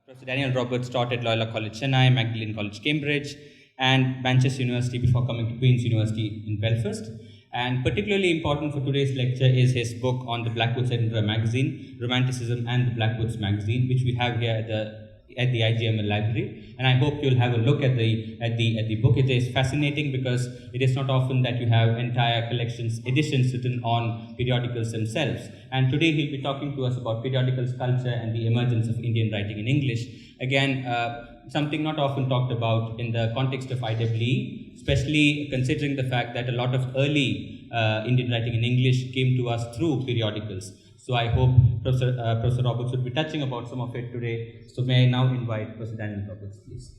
Professor Daniel Roberts taught at Loyola College, Chennai, Magdalene College, Cambridge, and Manchester University before coming to Queen's University in Belfast. And particularly important for today's lecture is his book on the Blackwoods Edinburgh magazine, Romanticism and the Blackwoods magazine, which we have here at the IGML library. And I hope you'll have a look at the book. It is fascinating because it is not often that you have entire editions written on periodicals themselves. And today he'll be talking to us about periodicals culture and the emergence of Indian writing in English. Again, something not often talked about in the context of IEEE, especially considering the fact that a lot of early Indian writing in English came to us through periodicals. So I hope Professor Roberts will be touching about some of it today. So may I now invite Professor Daniel Roberts, please.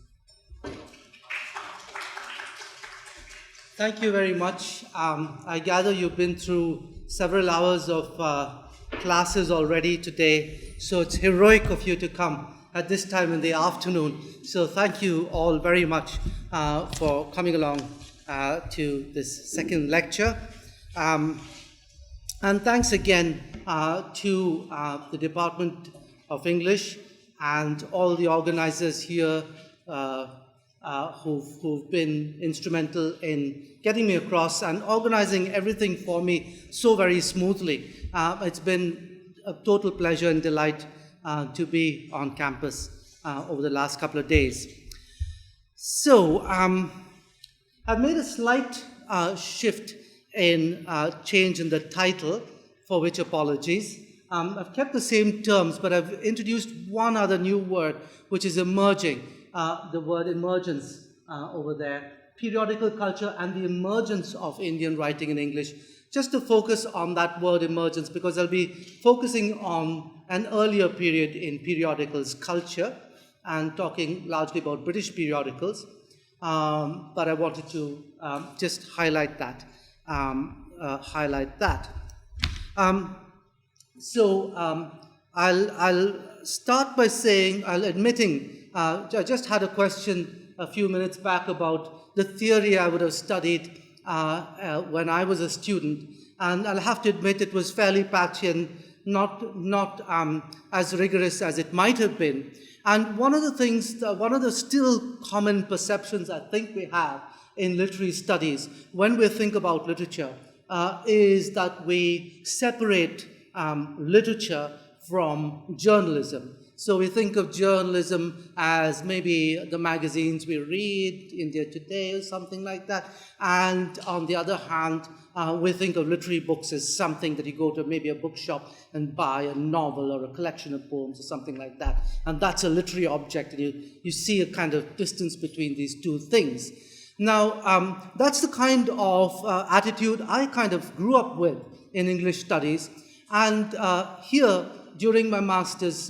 Thank you very much. I gather you've been through several hours of classes already today, so it's heroic of you to come at this time in the afternoon. So thank you all very much for coming along to this second lecture. And thanks again to the Department of English and all the organizers here who've been instrumental in getting me across and organizing everything for me so very smoothly. It's been a total pleasure and delight to be on campus over the last couple of days. So I've made a slight shift in change in the title, for which apologies. I've kept the same terms, but I've introduced one other new word, which is emerging, the word emergence over there, periodical culture and the emergence of Indian writing in English, just to focus on that word emergence, because I'll be focusing on an earlier period in periodicals culture and talking largely about British periodicals, but I wanted to just highlight that. I'll start by saying, admitting, I just had a question a few minutes back about the theory I would have studied when I was a student, and I'll have to admit it was fairly patchy and not as rigorous as it might have been. And one of the still common perceptions I think we have in literary studies when we think about literature is that we separate literature from journalism. So we think of journalism as maybe the magazines we read, India Today or something like that. And on the other hand, we think of literary books as something that you go to maybe a bookshop and buy a novel or a collection of poems or something like that. And that's a literary object, and you see a kind of distance between these two things. Now, that's the kind of attitude I kind of grew up with in English studies. And here, during my master's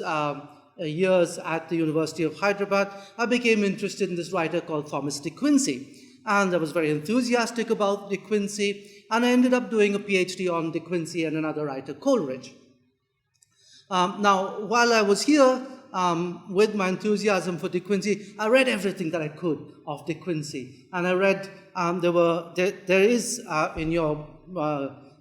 years at the University of Hyderabad, I became interested in this writer called Thomas De Quincey. And I was very enthusiastic about De Quincey, and I ended up doing a PhD on De Quincey and another writer, Coleridge. Now, while I was here, with my enthusiasm for De Quincey, I read everything that I could of De Quincey. And I read, there is in your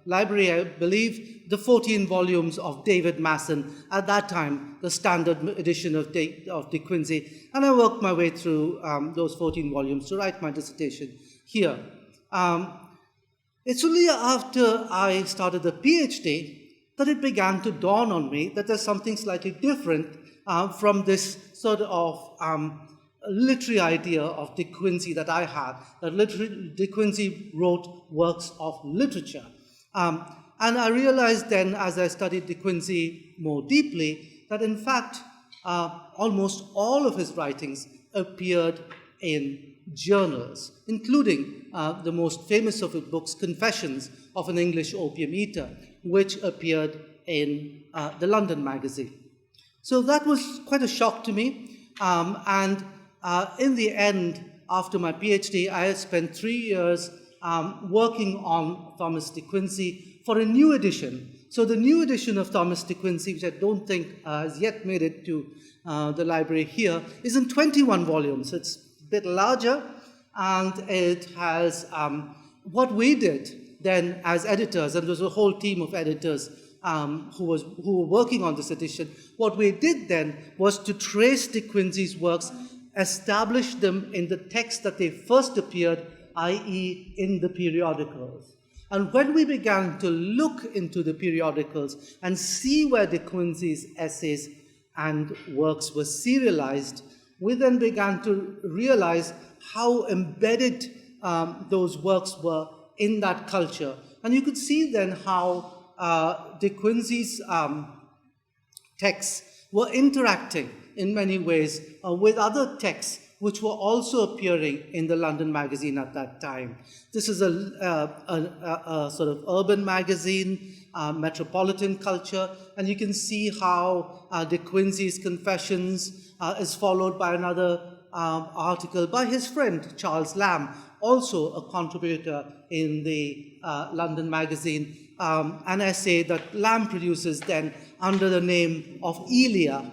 library, I believe, the 14 volumes of David Masson, at that time, the standard edition of De Quincey. And I worked my way through those 14 volumes to write my dissertation here. It's only after I started the PhD that it began to dawn on me that there's something slightly different from this sort of literary idea of De Quincey that I had, that De Quincey wrote works of literature. And I realized then, as I studied De Quincey more deeply, that in fact, almost all of his writings appeared in journals, including the most famous of his books, Confessions of an English Opium Eater, which appeared in the London magazine. So that was quite a shock to me. And in the end, after my PhD, I spent 3 years working on Thomas De Quincey for a new edition. So the new edition of Thomas De Quincey, which I don't think has yet made it to the library here, is in 21 volumes. It's a bit larger, and it has what we did then as editors, and there was a whole team of editors who were working on this edition, what we did then was to trace De Quincey's works, establish them in the text that they first appeared, i.e. in the periodicals. And when we began to look into the periodicals and see where De Quincey's essays and works were serialized, we then began to realize how embedded those works were in that culture. And you could see then how De Quincey's texts were interacting in many ways with other texts which were also appearing in the London magazine at that time. This is a sort of urban magazine, metropolitan culture, and you can see how De Quincey's Confessions is followed by another article by his friend Charles Lamb, also a contributor in the London magazine, an essay that Lamb produces then under the name of Elia,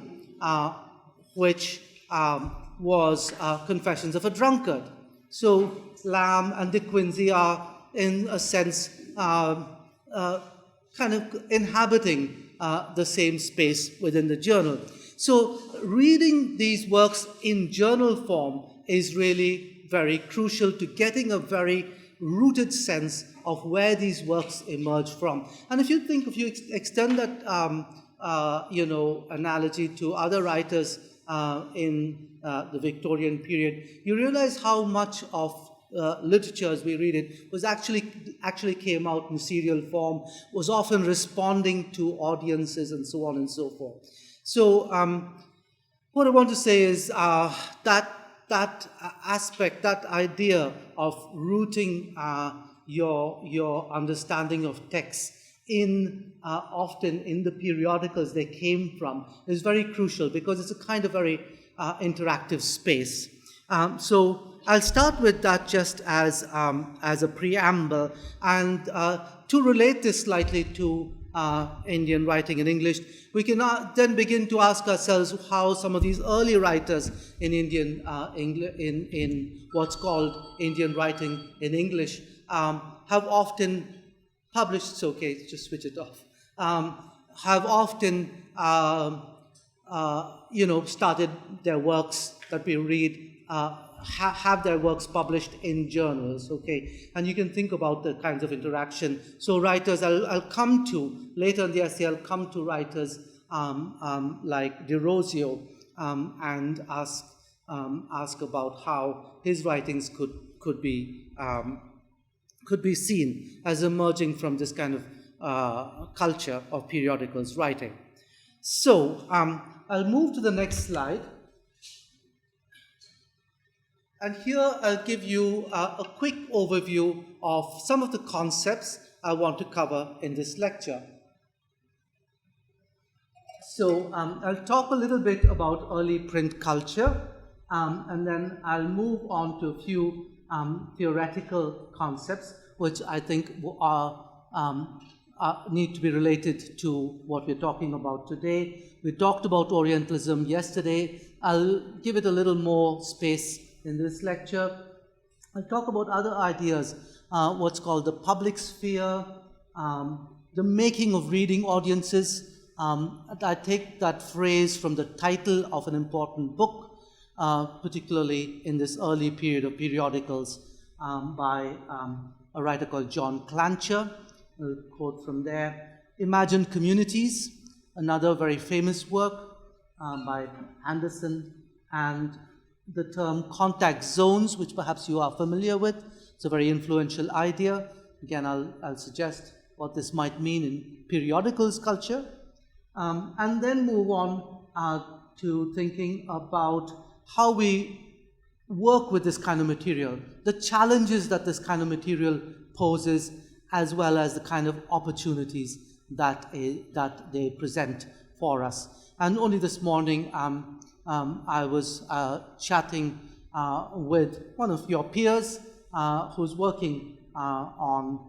which was Confessions of a Drunkard. So Lamb and De Quincey are, in a sense, kind of inhabiting the same space within the journal. So reading these works in journal form is really very crucial to getting a very rooted sense of where these works emerge from. And if you extend that analogy to other writers in the Victorian period, you realize how much of literature, as we read it, was actually came out in serial form, was often responding to audiences, and so on and so forth. So what I want to say is that aspect, that idea of rooting your understanding of text in often in the periodicals they came from is very crucial, because it's a kind of very interactive space. So I'll start with that just as a preamble, and to relate this slightly to Indian writing in English, we can then begin to ask ourselves how some of these early writers in in what's called Indian writing in English have often published. It's okay, just switch it off. Have often started their works that we read, have their works published in journals, okay? And you can think about the kinds of interaction. So writers, I'll come to, later in the essay, I'll come to writers like De Rosio and ask about how his writings could be seen as emerging from this kind of culture of periodicals writing. So I'll move to the next slide. And here I'll give you a quick overview of some of the concepts I want to cover in this lecture. So I'll talk a little bit about early print culture, and then I'll move on to a few theoretical concepts which I think need to be related to what we're talking about today. We talked about Orientalism yesterday. I'll give it a little more space in this lecture. I'll talk about other ideas, what's called the public sphere, the making of reading audiences. I take that phrase from the title of an important book, particularly in this early period of periodicals, by a writer called John Clancher. I'll quote from there. Imagined Communities, another very famous work by Anderson, and the term contact zones, which perhaps you are familiar with. It's a very influential idea. Again, I'll suggest what this might mean in periodicals culture. And then move on to thinking about how we work with this kind of material, the challenges that this kind of material poses, as well as the kind of opportunities that they present for us. And only this morning, I was chatting with one of your peers who's working on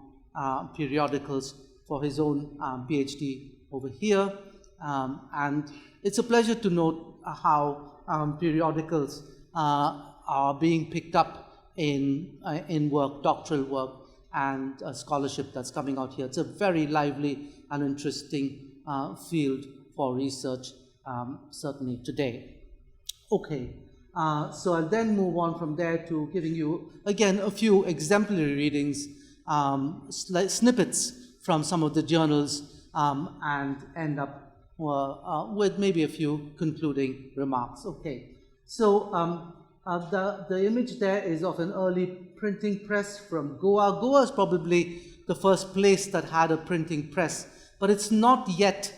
periodicals for his own PhD over here. And it's a pleasure to note how periodicals are being picked up in work, doctoral work, and scholarship that's coming out here. It's a very lively an interesting field for research, certainly today. Okay, so I'll then move on from there to giving you, again, a few exemplary readings, snippets from some of the journals, and end up with maybe a few concluding remarks. Okay, so the image there is of an early printing press from Goa. Goa is probably the first place that had a printing press, but it's not yet,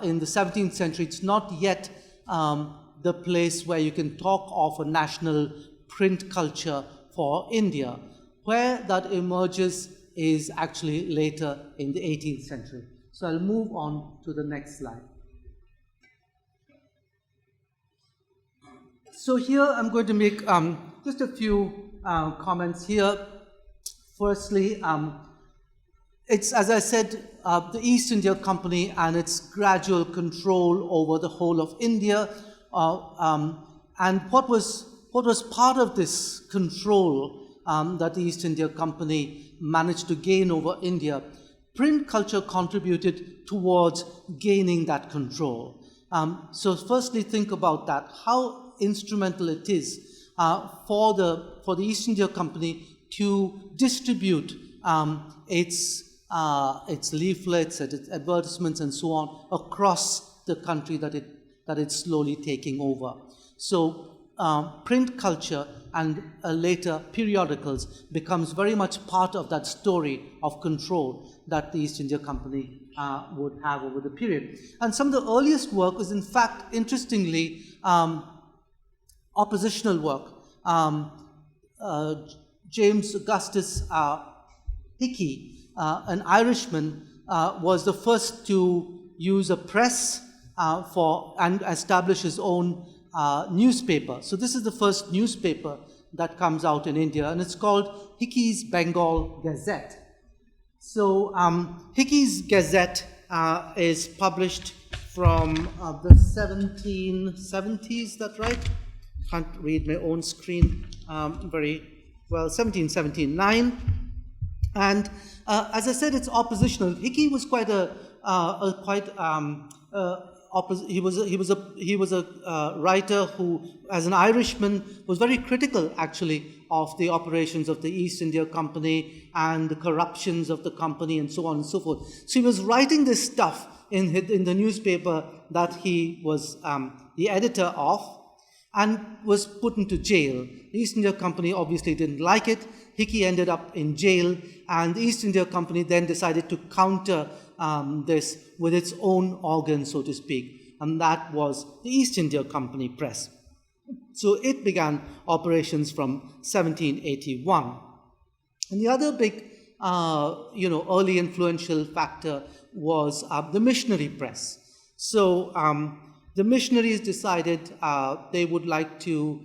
in the 17th century, it's not yet the place where you can talk of a national print culture for India. Where that emerges is actually later in the 18th century. So I'll move on to the next slide. So here I'm going to make just a few comments here. Firstly, it's, as I said, the East India Company and its gradual control over the whole of India. And what was part of this control that the East India Company managed to gain over India? Print culture contributed towards gaining that control. So firstly, think about that, how instrumental it is for the East India Company to distribute its leaflets, its advertisements, and so on across the country that it's slowly taking over. So print culture and later periodicals becomes very much part of that story of control that the East India Company would have over the period. And some of the earliest work is, in fact, interestingly, oppositional work. James Augustus Hickey, an Irishman, was the first to use a press and establish his own newspaper. So this is the first newspaper that comes out in India, and it's called Hickey's Bengal Gazette. So Hickey's Gazette is published from the 1770s, that's right? Can't read my own screen very well, 1779. And as I said, it's oppositional. Hickey was quite he was a writer who, as an Irishman, was very critical, actually, of the operations of the East India Company and the corruptions of the company and so on and so forth. So he was writing this stuff in the newspaper that he was the editor of, and was put into jail. The East India Company obviously didn't like it. Hickey ended up in jail, and the East India Company then decided to counter this with its own organ, so to speak, and that was the East India Company Press. So it began operations from 1781. And the other big, early influential factor was the missionary press. So the missionaries decided they would like to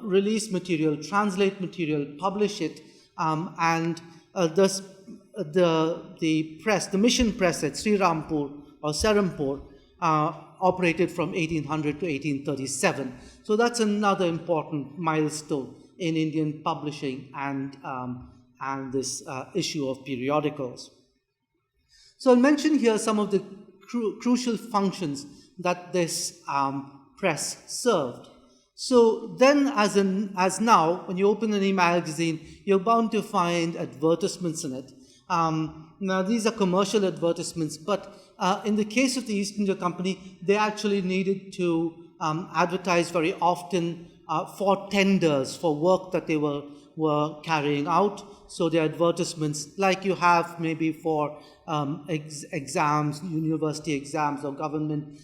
release material, translate material, publish it, and thus the press, the mission press at Sri Rampur or Serampur, operated from 1800 to 1837. So that's another important milestone in Indian publishing and this issue of periodicals. So I'll mention here some of the crucial functions that this press served. So then, as now, when you open any magazine, you're bound to find advertisements in it. Now, these are commercial advertisements, but in the case of the East India Company, they actually needed to advertise very often for tenders, for work that they were carrying out. So the advertisements, like you have maybe for exams, university exams, or government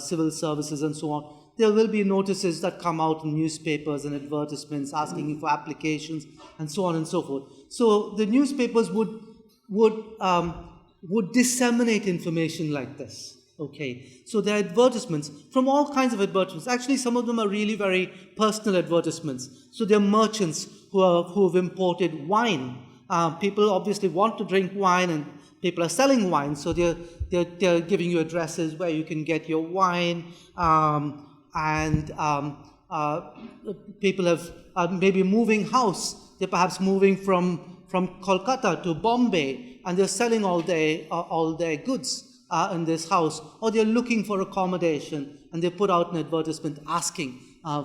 civil services and so on, there will be notices that come out in newspapers and advertisements asking you for applications and so on and so forth. So the newspapers would disseminate information like this. Okay, so there are advertisements from all kinds of advertisements. Actually, some of them are really very personal advertisements. So there are merchants who have imported wine. People obviously want to drink wine, and people are selling wine. So they're giving you addresses where you can get your wine. People have maybe moving house. They're perhaps moving from from Kolkata to Bombay, and they're selling all their goods in this house, or they're looking for accommodation, and they put out an advertisement asking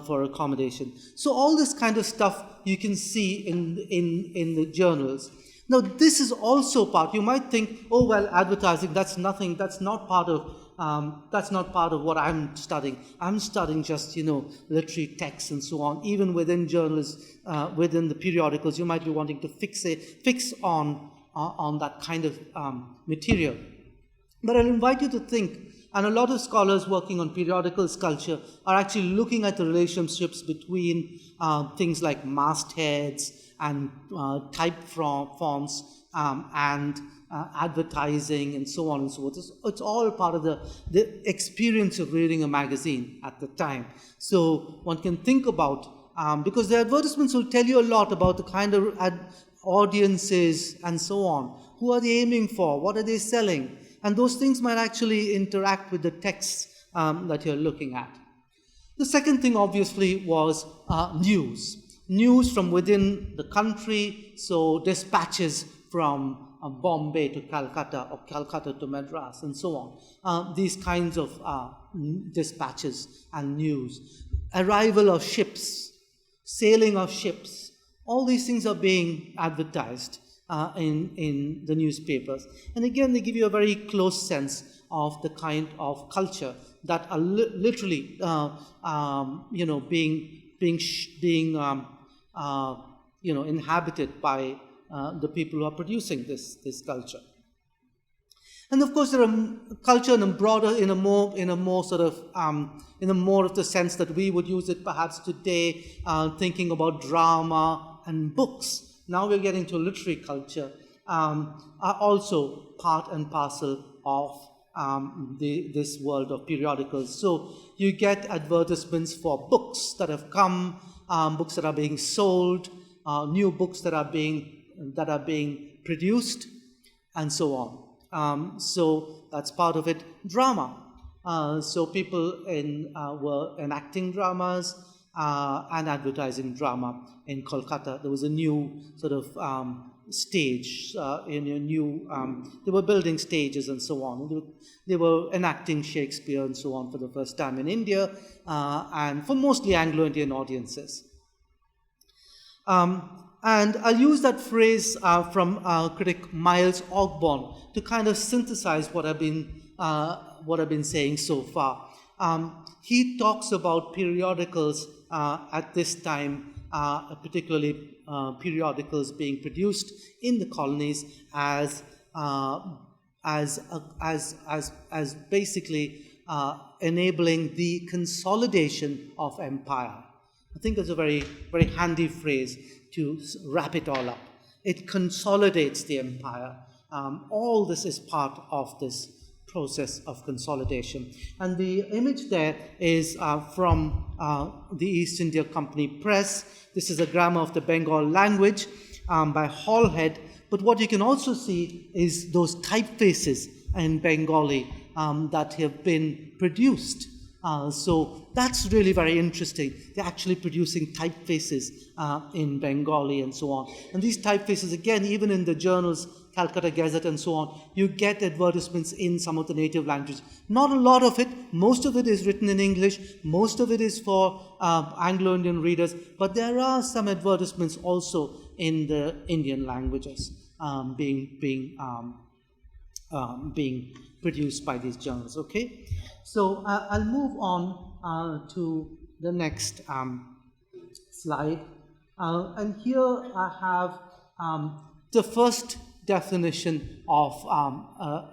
for accommodation. So all this kind of stuff you can see in the journals. Now, this is also part. You might think, oh well, advertising, that's nothing. That's not part of what I'm studying. I'm studying just literary texts and so on. Even within journals, within the periodicals, you might be wanting to fix on that kind of material. But I'll invite you to think, and a lot of scholars working on periodicals culture are actually looking at the relationships between things like mastheads and type fonts and advertising and so on and so forth. It's all part of the experience of reading a magazine at the time. So one can think about, because the advertisements will tell you a lot about the kind of audiences and so on. Who are they aiming for? What are they selling? And those things might actually interact with the texts that you're looking at. The second thing, obviously, was news. News from within the country, so dispatches from Bombay to Calcutta, or Calcutta to Madras, and so on. These kinds of dispatches and news. Arrival of ships, sailing of ships, all these things are being advertised in the newspapers. And again, they give you a very close sense of the kind of culture that are literally, being inhabited by the people who are producing this culture. And of course, there are culture in a broader, in a more of the sense that we would use it perhaps today, thinking about drama and books. Now we're getting to literary culture, are also part and parcel of this world of periodicals. So you get advertisements for books that have come, books that are being sold, new books that are being produced, and so on. So that's part of it. Drama. So people were enacting dramas and advertising drama in Kolkata. There was a new sort of stage, they were building stages and so on. They were enacting Shakespeare and so on for the first time in India, and for mostly Anglo-Indian audiences. And I'll use that phrase from critic Miles Ogborn to kind of synthesize what I've been saying so far. He talks about periodicals at this time, particularly periodicals being produced in the colonies as basically enabling the consolidation of empire. I think that's a very, very handy phrase to wrap it all up. It consolidates the empire. All this is part of this process of consolidation. And the image there is from the East India Company Press. This is a grammar of the Bengal language by Hallhead. But what you can also see is those typefaces in Bengali that have been produced. So that's really very interesting. They're actually producing typefaces in Bengali and so on. And these typefaces, again, even in the journals, Calcutta Gazette and so on, you get advertisements in some of the native languages. Not a lot of it. Most of it is written in English. Most of it is for Anglo-Indian readers. But there are some advertisements also in the Indian languages being produced by these journals. Okay, so I'll move on to the next slide, and here I have the first definition of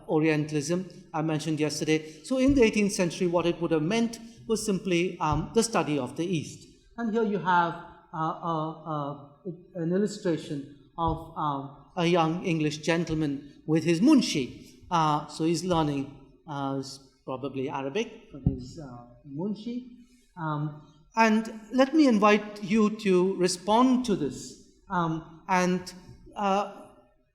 Orientalism I mentioned yesterday. So in the 18th century, what it would have meant was simply the study of the East. And here you have an illustration of a young English gentleman with his munshi. So he's learning probably Arabic from his munshi. And let me invite you to respond to this and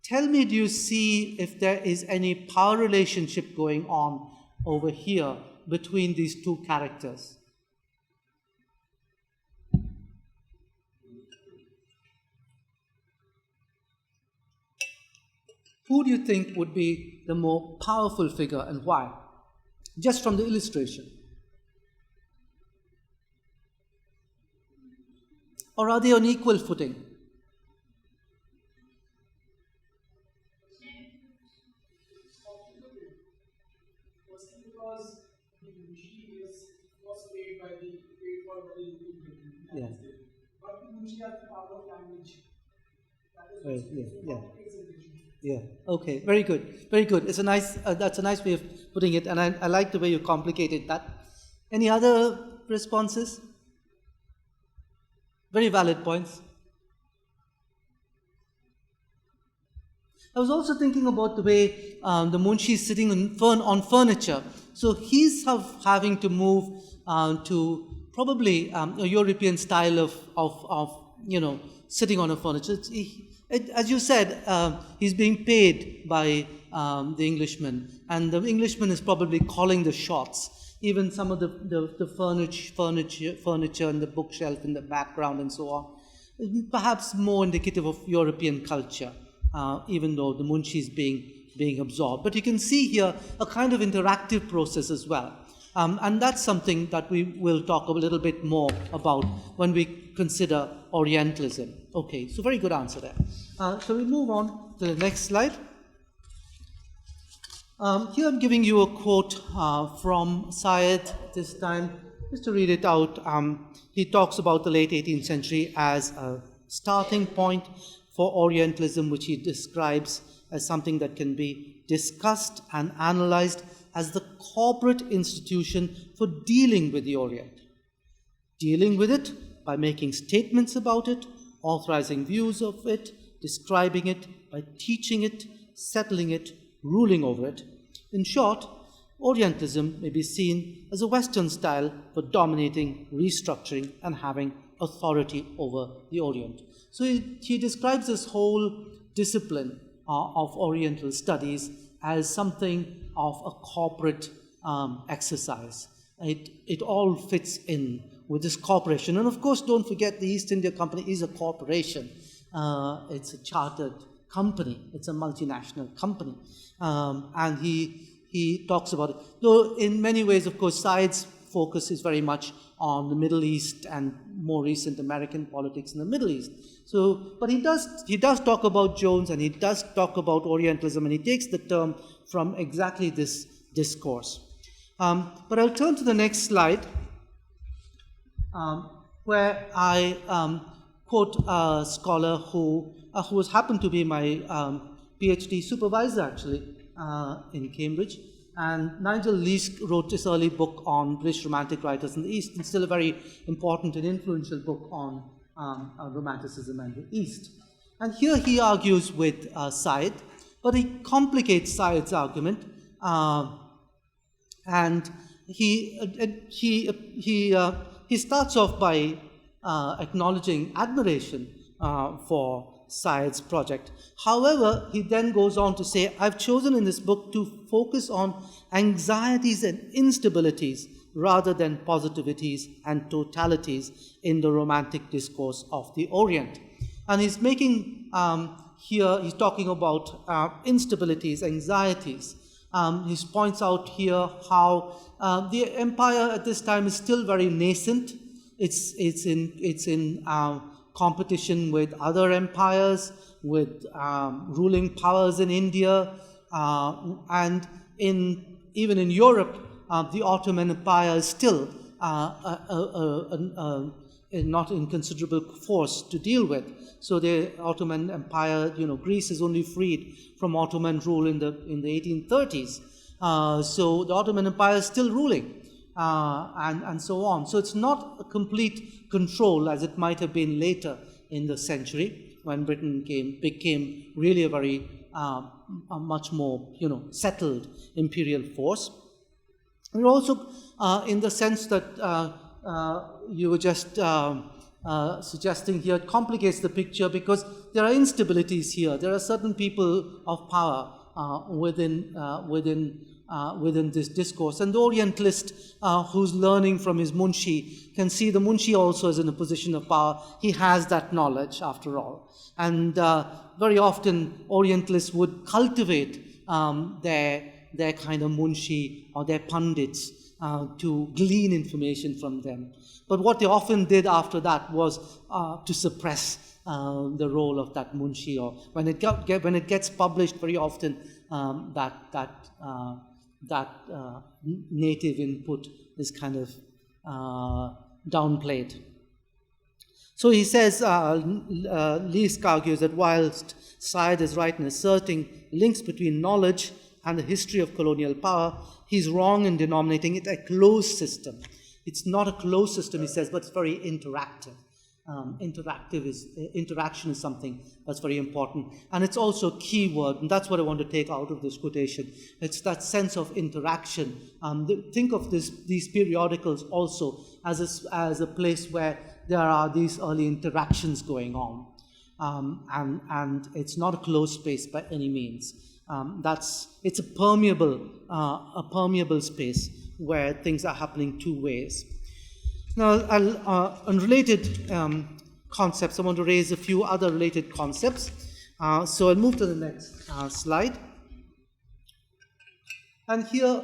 tell me, do you see if there is any power relationship going on over here between these two characters? who do you think would be the more powerful figure and why? Just from the illustration. Or are they on equal footing? Yeah. Right, yeah. Yeah. Okay. Very good. Very good. It's a nice. That's a nice way of putting it, and I like the way you complicated that. Any other responses? Very valid points. I was also thinking about the way the Munshi is sitting on furniture. So he's having to move to probably a European style of sitting on a furniture. As you said, he's being paid by the Englishman, and the Englishman is probably calling the shots. Even some of the furniture and the bookshelf in the background and so on, perhaps more indicative of European culture, even though the Munshi is being absorbed. But you can see here a kind of interactive process as well. And that's something that we will talk a little bit more about when we consider Orientalism. Okay, so very good answer there. Shall we move on to the next slide? Here I'm giving you a quote from Syed this time, just to read it out. He talks about the late 18th century as a starting point for Orientalism, which he describes as something that can be discussed and analyzed as the corporate institution for dealing with the Orient. Dealing with it by making statements about it, authorizing views of it, describing it, by teaching it, settling it, ruling over it. In short, Orientalism may be seen as a Western style for dominating, restructuring, and having authority over the Orient. So he describes this whole discipline of Oriental studies as something of a corporate exercise. It all fits in with this corporation. And of course, don't forget the East India Company is a corporation. It's a chartered company. It's a multinational company. And he talks about it. Though in many ways, of course, Syed's focus is very much on the Middle East and more recent American politics in the Middle East. So, but he does talk about Jones, and he does talk about Orientalism, and he takes the term from exactly this discourse. But I'll turn to the next slide, where I quote a scholar who has happened to be my PhD supervisor, actually, in Cambridge. And Nigel Leask wrote this early book on British Romantic writers in the East, and still a very important and influential book on Romanticism and the East. And here he argues with Syed, but he complicates Syed's argument, and he starts off by acknowledging admiration for Syed's project. However, he then goes on to say, I've chosen in this book to focus on anxieties and instabilities rather than positivities and totalities in the romantic discourse of the Orient. And he's making here, he's talking about instabilities, anxieties. He points out here how the empire at this time is still very nascent. It's in competition with other empires, with ruling powers in India, and even in Europe, the Ottoman Empire is still not in considerable force to deal with. So the Ottoman Empire, Greece is only freed from Ottoman rule in the 1830s. So the Ottoman Empire is still ruling. And so on. So it's not a complete control as it might have been later in the century when Britain became really a very a much more settled imperial force. And also in the sense that you were just suggesting here, it complicates the picture because there are instabilities here. There are certain people of power within within this discourse. And the Orientalist who's learning from his munshi can see the munshi also is in a position of power. He has that knowledge, after all. And very often, Orientalists would cultivate their kind of munshi or their pandits to glean information from them. But what they often did after that was to suppress the role of that munshi, or when it gets published, very often that native input is kind of downplayed. So he says, Leask argues that whilst Syed is right in asserting links between knowledge and the history of colonial power, he's wrong in denominating it a closed system. It's not a closed system, he says, but it's very interactive. Interaction is something that's very important. And it's also a key word, and that's what I want to take out of this quotation. It's that sense of interaction. Think of these periodicals also as a place where there are these early interactions going on. And it's not a closed space by any means. It's a permeable space where things are happening two ways. Now, on related concepts, I want to raise a few other related concepts. So I'll move to the next slide. And here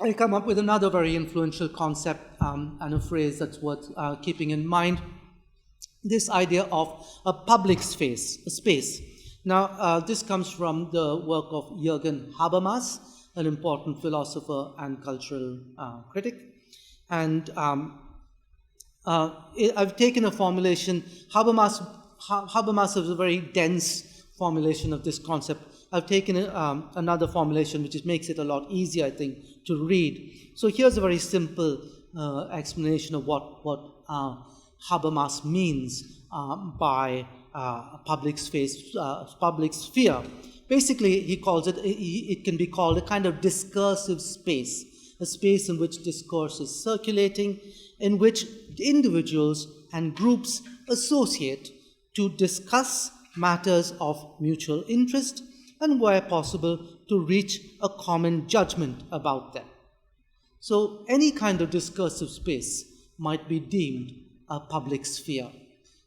I come up with another very influential concept and a phrase that's worth keeping in mind. This idea of a public space, a space. Now, this comes from the work of Jürgen Habermas, an important philosopher and cultural critic. And I've taken a formulation. Habermas is a very dense formulation of this concept. I've taken another formulation which makes it a lot easier, I think, to read. So here's a very simple explanation of what Habermas means by public space, public sphere. Basically, he calls it can be called a kind of discursive space, a space in which discourse is circulating, in which individuals and groups associate to discuss matters of mutual interest and, where possible, to reach a common judgment about them. So any kind of discursive space might be deemed a public sphere.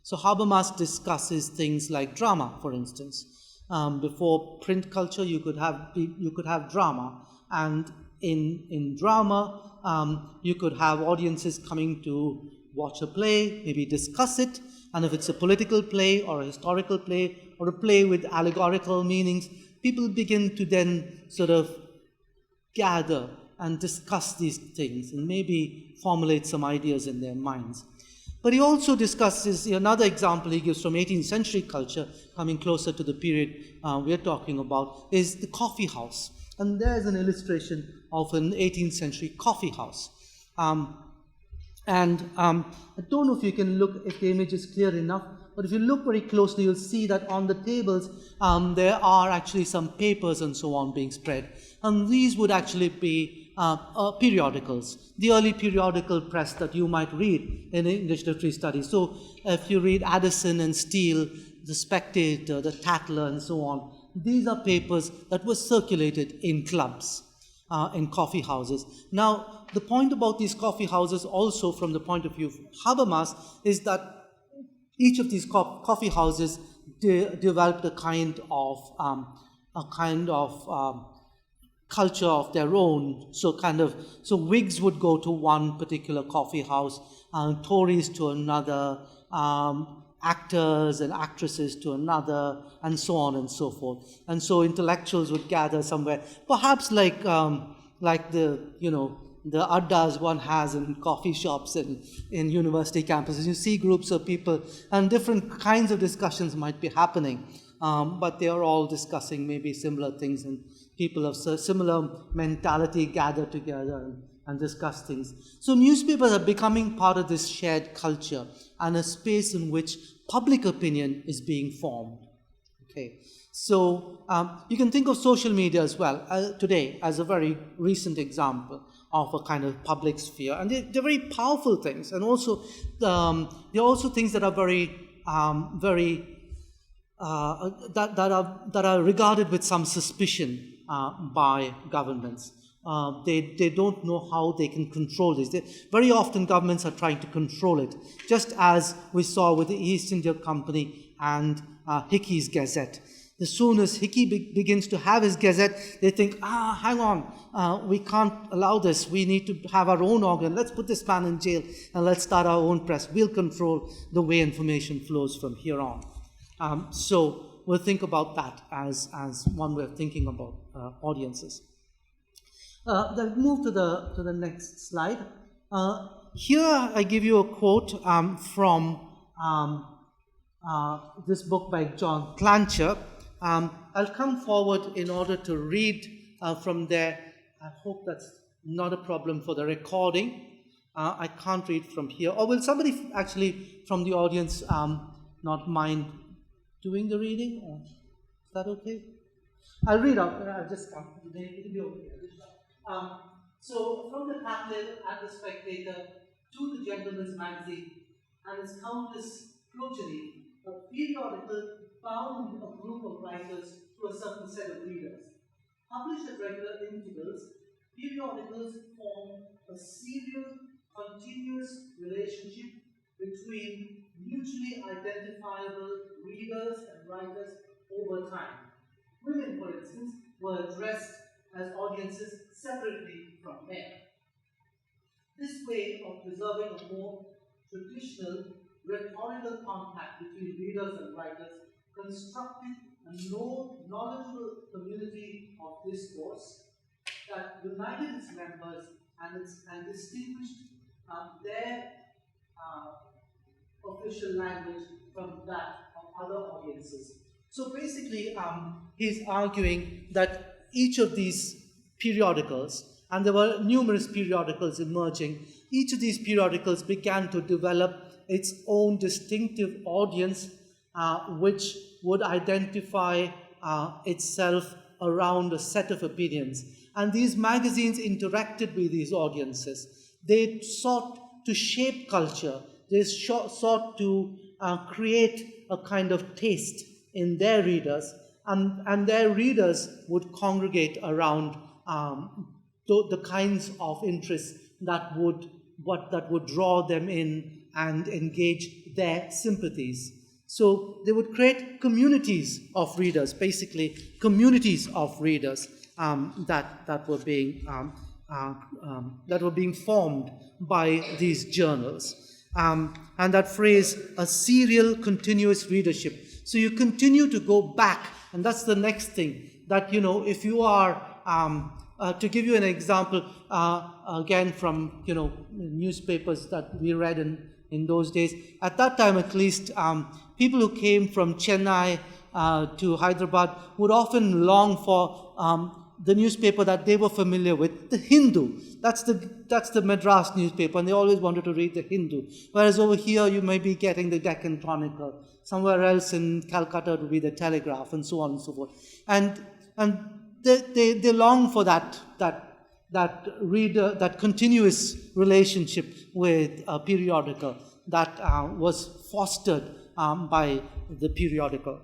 So Habermas discusses things like drama, for instance. Before print culture, you could have drama, and in drama, you could have audiences coming to watch a play, maybe discuss it, and if it's a political play or a historical play or a play with allegorical meanings, people begin to then sort of gather and discuss these things and maybe formulate some ideas in their minds. But he also discusses, another example he gives from 18th century culture, coming closer to the period we're talking about, is the coffee house. And there's an illustration of an 18th century coffee house. I don't know if you can look, if the image is clear enough, but if you look very closely, you'll see that on the tables, there are actually some papers and so on being spread. And these would actually be periodicals, the early periodical press that you might read in English literary studies. So if you read Addison and Steele, The Spectator, The Tatler, and so on, these are papers that were circulated in clubs, in coffee houses. Now, the point about these coffee houses also from the point of view of Habermas is that each of these coffee houses developed a kind of culture of their own. So Whigs would go to one particular coffee house, Tories to another, actors and actresses to another, and so on and so forth. And so intellectuals would gather somewhere, perhaps like the addas one has in coffee shops and in university campuses. You see groups of people, and different kinds of discussions might be happening, but they are all discussing maybe similar things, and people of similar mentality gather together and discuss things. So newspapers are becoming part of this shared culture and a space in which public opinion is being formed. Okay, so you can think of social media as well today as a very recent example of a kind of public sphere, and they're very powerful things, and also they're also things that are that are regarded with some suspicion by governments. They don't know how they can control this. Very often governments are trying to control it, just as we saw with the East India Company and Hickey's Gazette. As soon as Hickey begins to have his Gazette, they think, hang on, we can't allow this. We need to have our own organ. Let's put this man in jail and let's start our own press. We'll control the way information flows from here on. So we'll think about that as one way of thinking about audiences. Then move to the next slide. Here I give you a quote from this book by John Clancher. I'll come forward in order to read from there. I hope that's not a problem for the recording. I can't read from here. Or will somebody actually from the audience not mind doing the reading? Is that okay? I'll read out. I'll just come. It'll be okay. So, from the pamphlet at the Spectator to the Gentleman's Magazine and its countless progeny, a periodical bound a group of writers to a certain set of readers. Published at regular intervals, periodicals form a serial, continuous relationship between mutually identifiable readers and writers over time. Women, for instance, were addressed as audiences separately from men. This way of preserving a more traditional rhetorical contact between readers and writers constructed a knowledgeable community of discourse that united its members and distinguished their official language from that of other audiences. So basically, he's arguing that each of these periodicals, and there were numerous periodicals emerging, each of these periodicals began to develop its own distinctive audience, which would identify itself around a set of opinions. And these magazines interacted with these audiences. They sought to shape culture. They sought to create a kind of taste in their readers, and their readers would congregate around the kinds of interests that would draw them in and engage their sympathies. So they would create communities of readers, basically communities of readers that were being formed by these journals. And that phrase, a serial continuous readership. So you continue to go back, and that's the next thing, that, if you are, to give you an example, again from, newspapers that we read in those days, at that time at least, people who came from Chennai to Hyderabad would often long for the newspaper that they were familiar with, the Hindu. That's the Madras newspaper, and they always wanted to read the Hindu. Whereas over here, you may be getting the Deccan Chronicle. Somewhere else in Calcutta, it would be the Telegraph, and so on and so forth. And they long for that reader, that continuous relationship with a periodical that was fostered by the periodical.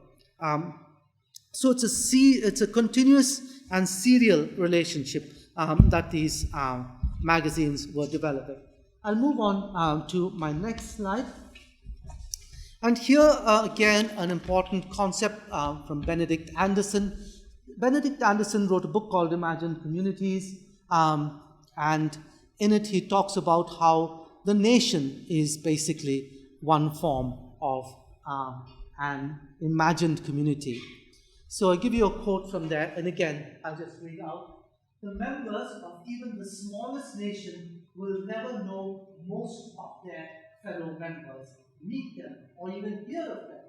So it's a continuous and serial relationship that these magazines were developing. I'll move on to my next slide. And here, again, an important concept from Benedict Anderson. Benedict Anderson wrote a book called Imagined Communities, and in it he talks about how the nation is basically one form of an imagined community. So I give you a quote from there, and again, I'll just read out. The members of even the smallest nation will never know most of their fellow members, meet them, or even hear of them.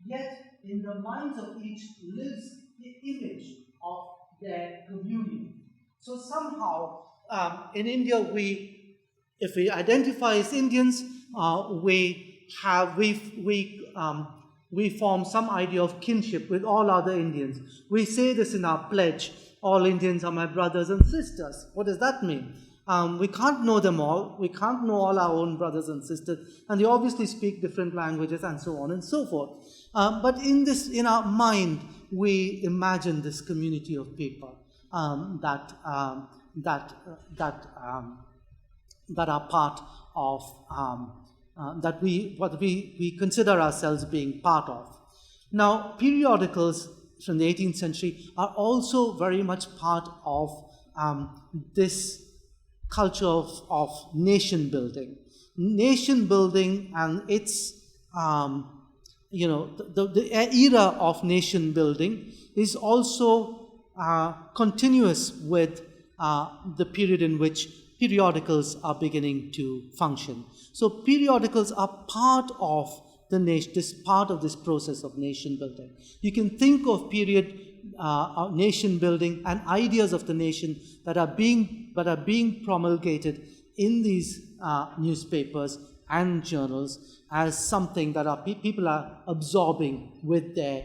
Yet, in the minds of each lives the image of their communion. So somehow, in India, if we identify as Indians, we form some idea of kinship with all other Indians. We say this in our pledge: all Indians are my brothers and sisters. What does that mean? We can't know them all. We can't know all our own brothers and sisters, and they obviously speak different languages and so on and so forth. But in our mind, we imagine this community of people. that are part of that we consider ourselves being part of. Now, periodicals from the 18th century are also very much part of this culture of nation building. Nation building and its, the era of nation building is also continuous with the period in which periodicals are beginning to function. So periodicals are part of the nation, part of this process of nation building. You can think of nation building and ideas of the nation that are being promulgated in these newspapers and journals as something that people are absorbing with the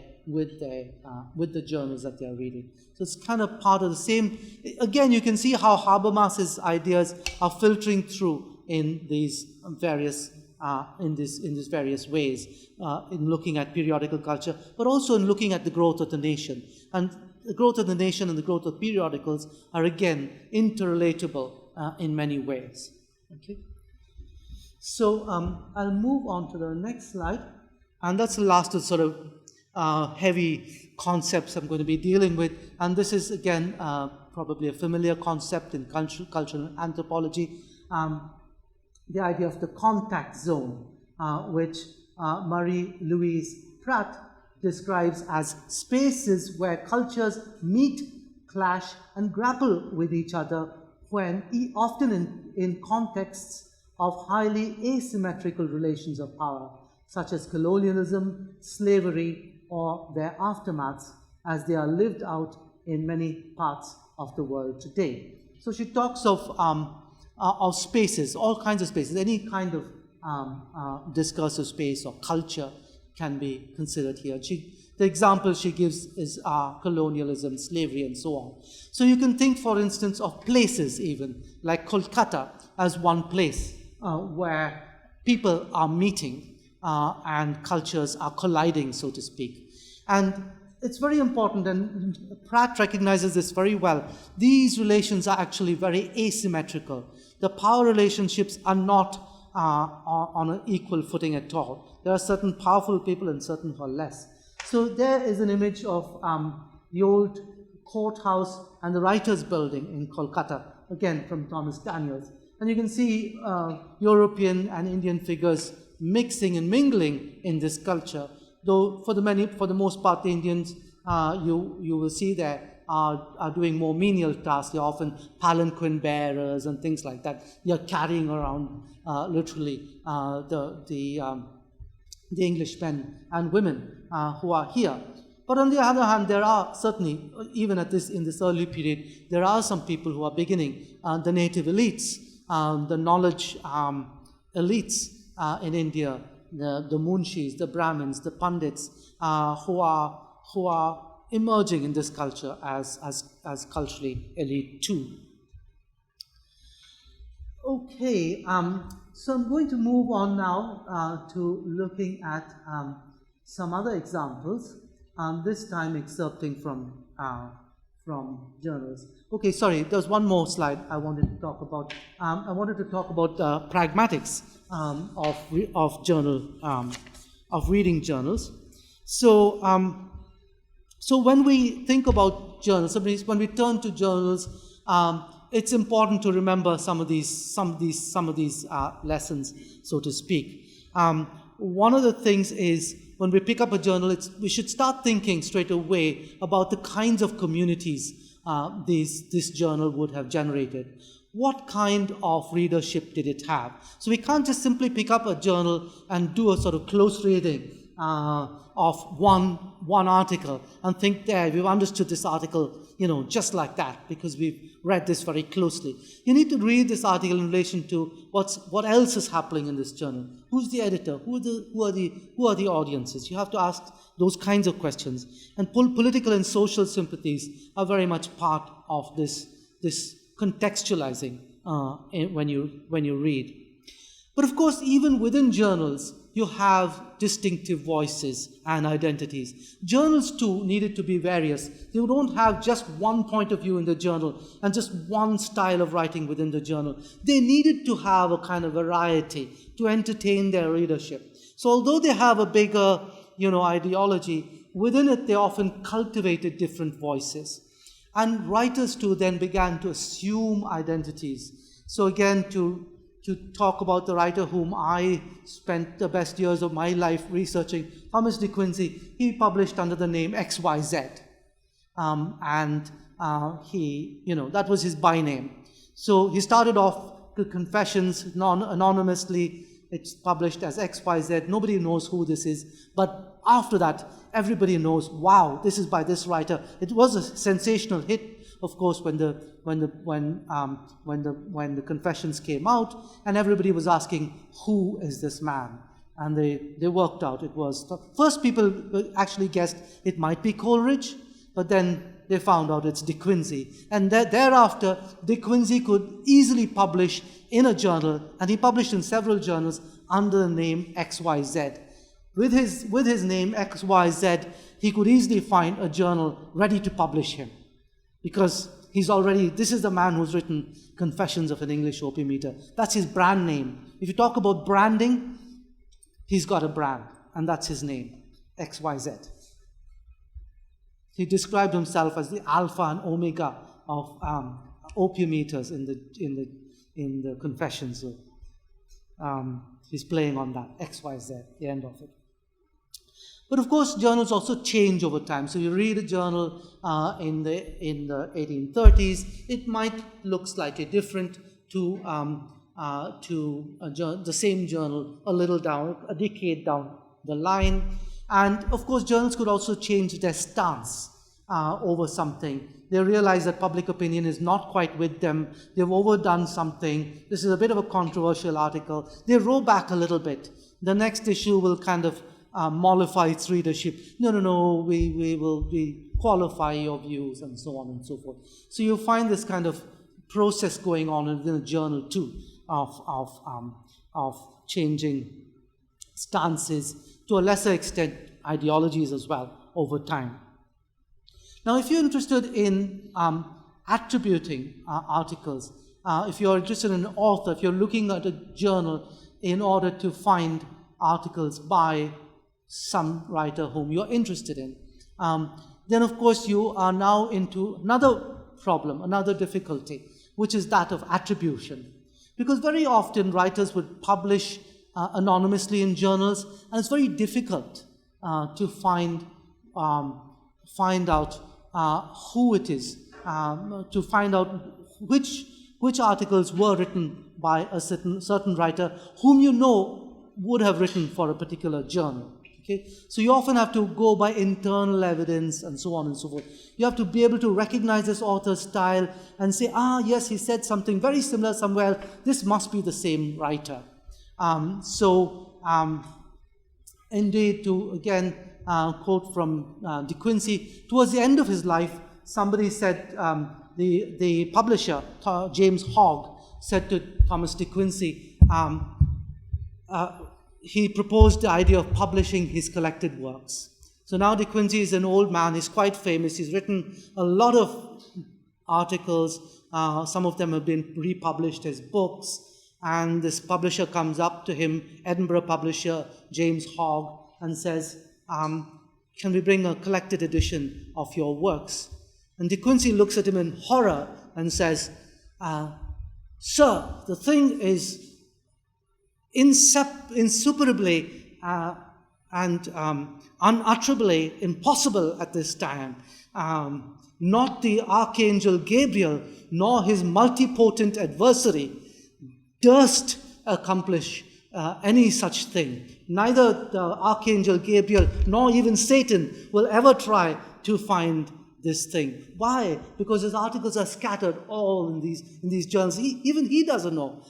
journals that they are reading. So it's kind of part of the same. Again, you can see how Habermas's ideas are filtering through in these various various ways in looking at periodical culture, but also in looking at the growth of the nation. And the growth of the nation and the growth of periodicals are again interrelatable in many ways. Okay. So I'll move on to the next slide, and that's the last of sort of heavy concepts I'm going to be dealing with. And this is again probably a familiar concept in cultural anthropology. The idea of the contact zone, which Marie-Louise Pratt describes as spaces where cultures meet, clash, and grapple with each other when often in contexts of highly asymmetrical relations of power, such as colonialism, slavery, or their aftermaths, as they are lived out in many parts of the world today. So she talks of spaces, all kinds of spaces, any kind of discursive space or culture can be considered here. The example she gives is colonialism, slavery, and so on. So you can think, for instance, of places even, like Kolkata as one place where people are meeting and cultures are colliding, so to speak. And it's very important, and Pratt recognizes this very well. These relations are actually very asymmetrical. The power relationships are not on an equal footing at all. There are certain powerful people and certain who are less. So there is an image of the old courthouse and the Writers' Building in Kolkata, again from Thomas Daniels. And you can see European and Indian figures mixing and mingling in this culture. Though for the most part, the Indians you will see there are doing more menial tasks. They're often palanquin bearers and things like that. They're carrying around literally the English men and women who are here. But on the other hand, there are certainly, even in this early period, there are some people who are beginning, the native elites, the knowledge elites in India, the munshis, the Brahmins, the Pandits, who are emerging in this culture as culturally elite too. Okay, so I'm going to move on now to looking at some other examples, this time excerpting from journals. Okay, sorry, there's one more slide I wanted to talk about. I wanted to talk about pragmatics of reading journals. So when we think about journals, when we turn to journals, it's important to remember some of these lessons, so to speak. One of the things is, when we pick up a journal, we should start thinking straight away about the kinds of communities this journal would have generated. What kind of readership did it have? So we can't just simply pick up a journal and do a sort of close reading of one article and think, there, we've understood this article, just like that, because we've read this very closely. You need to read this article in relation to what else is happening in this journal. Who's the editor? Who are the audiences? You have to ask those kinds of questions. And political and social sympathies are very much part of this contextualizing when you read. But of course, even within journals, you have distinctive voices and identities. Journals too needed to be various. You don't have just one point of view in the journal and just one style of writing within the journal. They needed to have a kind of variety to entertain their readership. So although they have a bigger, ideology, within it they often cultivated different voices. And writers too then began to assume identities. So again, to talk about the writer whom I spent the best years of my life researching, Thomas de Quincey, he published under the name XYZ. That was his by name. So he started off the Confessions anonymously. It's published as XYZ. Nobody knows who this is. But after that, everybody knows, wow, this is by this writer. It was a sensational hit, of course, when the Confessions came out, and everybody was asking, who is this man? And they worked out it was. First, people actually guessed it might be Coleridge, but then they found out it's De Quincey. And thereafter, De Quincey could easily publish in a journal, and he published in several journals under the name XYZ. With his name XYZ, he could easily find a journal ready to publish him, because this is the man who's written Confessions of an English Opium Eater. That's his brand name. If you talk about branding, he's got a brand, and that's his name, XYZ. He described himself as the alpha and omega of opium eaters in the Confessions. So, he's playing on that, XYZ, the end of it. But of course, journals also change over time. So you read a journal in the 1830s, it might look slightly different to the same journal a decade down the line. And of course, journals could also change their stance over something. They realize that public opinion is not quite with them. They've overdone something. This is a bit of a controversial article. They row back a little bit. The next issue will kind of mollify its readership. No, we qualify your views, and so on and so forth. So you find this kind of process going on within a journal too, of changing stances, to a lesser extent ideologies as well over time. Now, if you're interested in attributing articles, if you're interested in an author, if you're looking at a journal in order to find articles by some writer whom you're interested in, then of course you are now into another problem, another difficulty, which is that of attribution. Because very often writers would publish anonymously in journals, and it's very difficult to find out who it is, to find out which articles were written by a certain writer whom you know would have written for a particular journal. Okay? So you often have to go by internal evidence and so on and so forth. You have to be able to recognize this author's style and say, yes, he said something very similar somewhere. This must be the same writer. Indeed, to again quote from De Quincey, towards the end of his life, somebody said, the publisher, James Hogg, said to Thomas De Quincey, he proposed the idea of publishing his collected works. So now De Quincey is an old man, he's quite famous, he's written a lot of articles, some of them have been republished as books, and this publisher comes up to him, Edinburgh publisher James Hogg, and says, can we bring a collected edition of your works? And De Quincey looks at him in horror and says, sir, the thing is insuperably and unutterably impossible at this time. Not the Archangel Gabriel, nor his multipotent adversary durst accomplish any such thing. Neither the Archangel Gabriel nor even Satan will ever try to find this thing. Why? Because his articles are scattered all in these journals. Even he doesn't know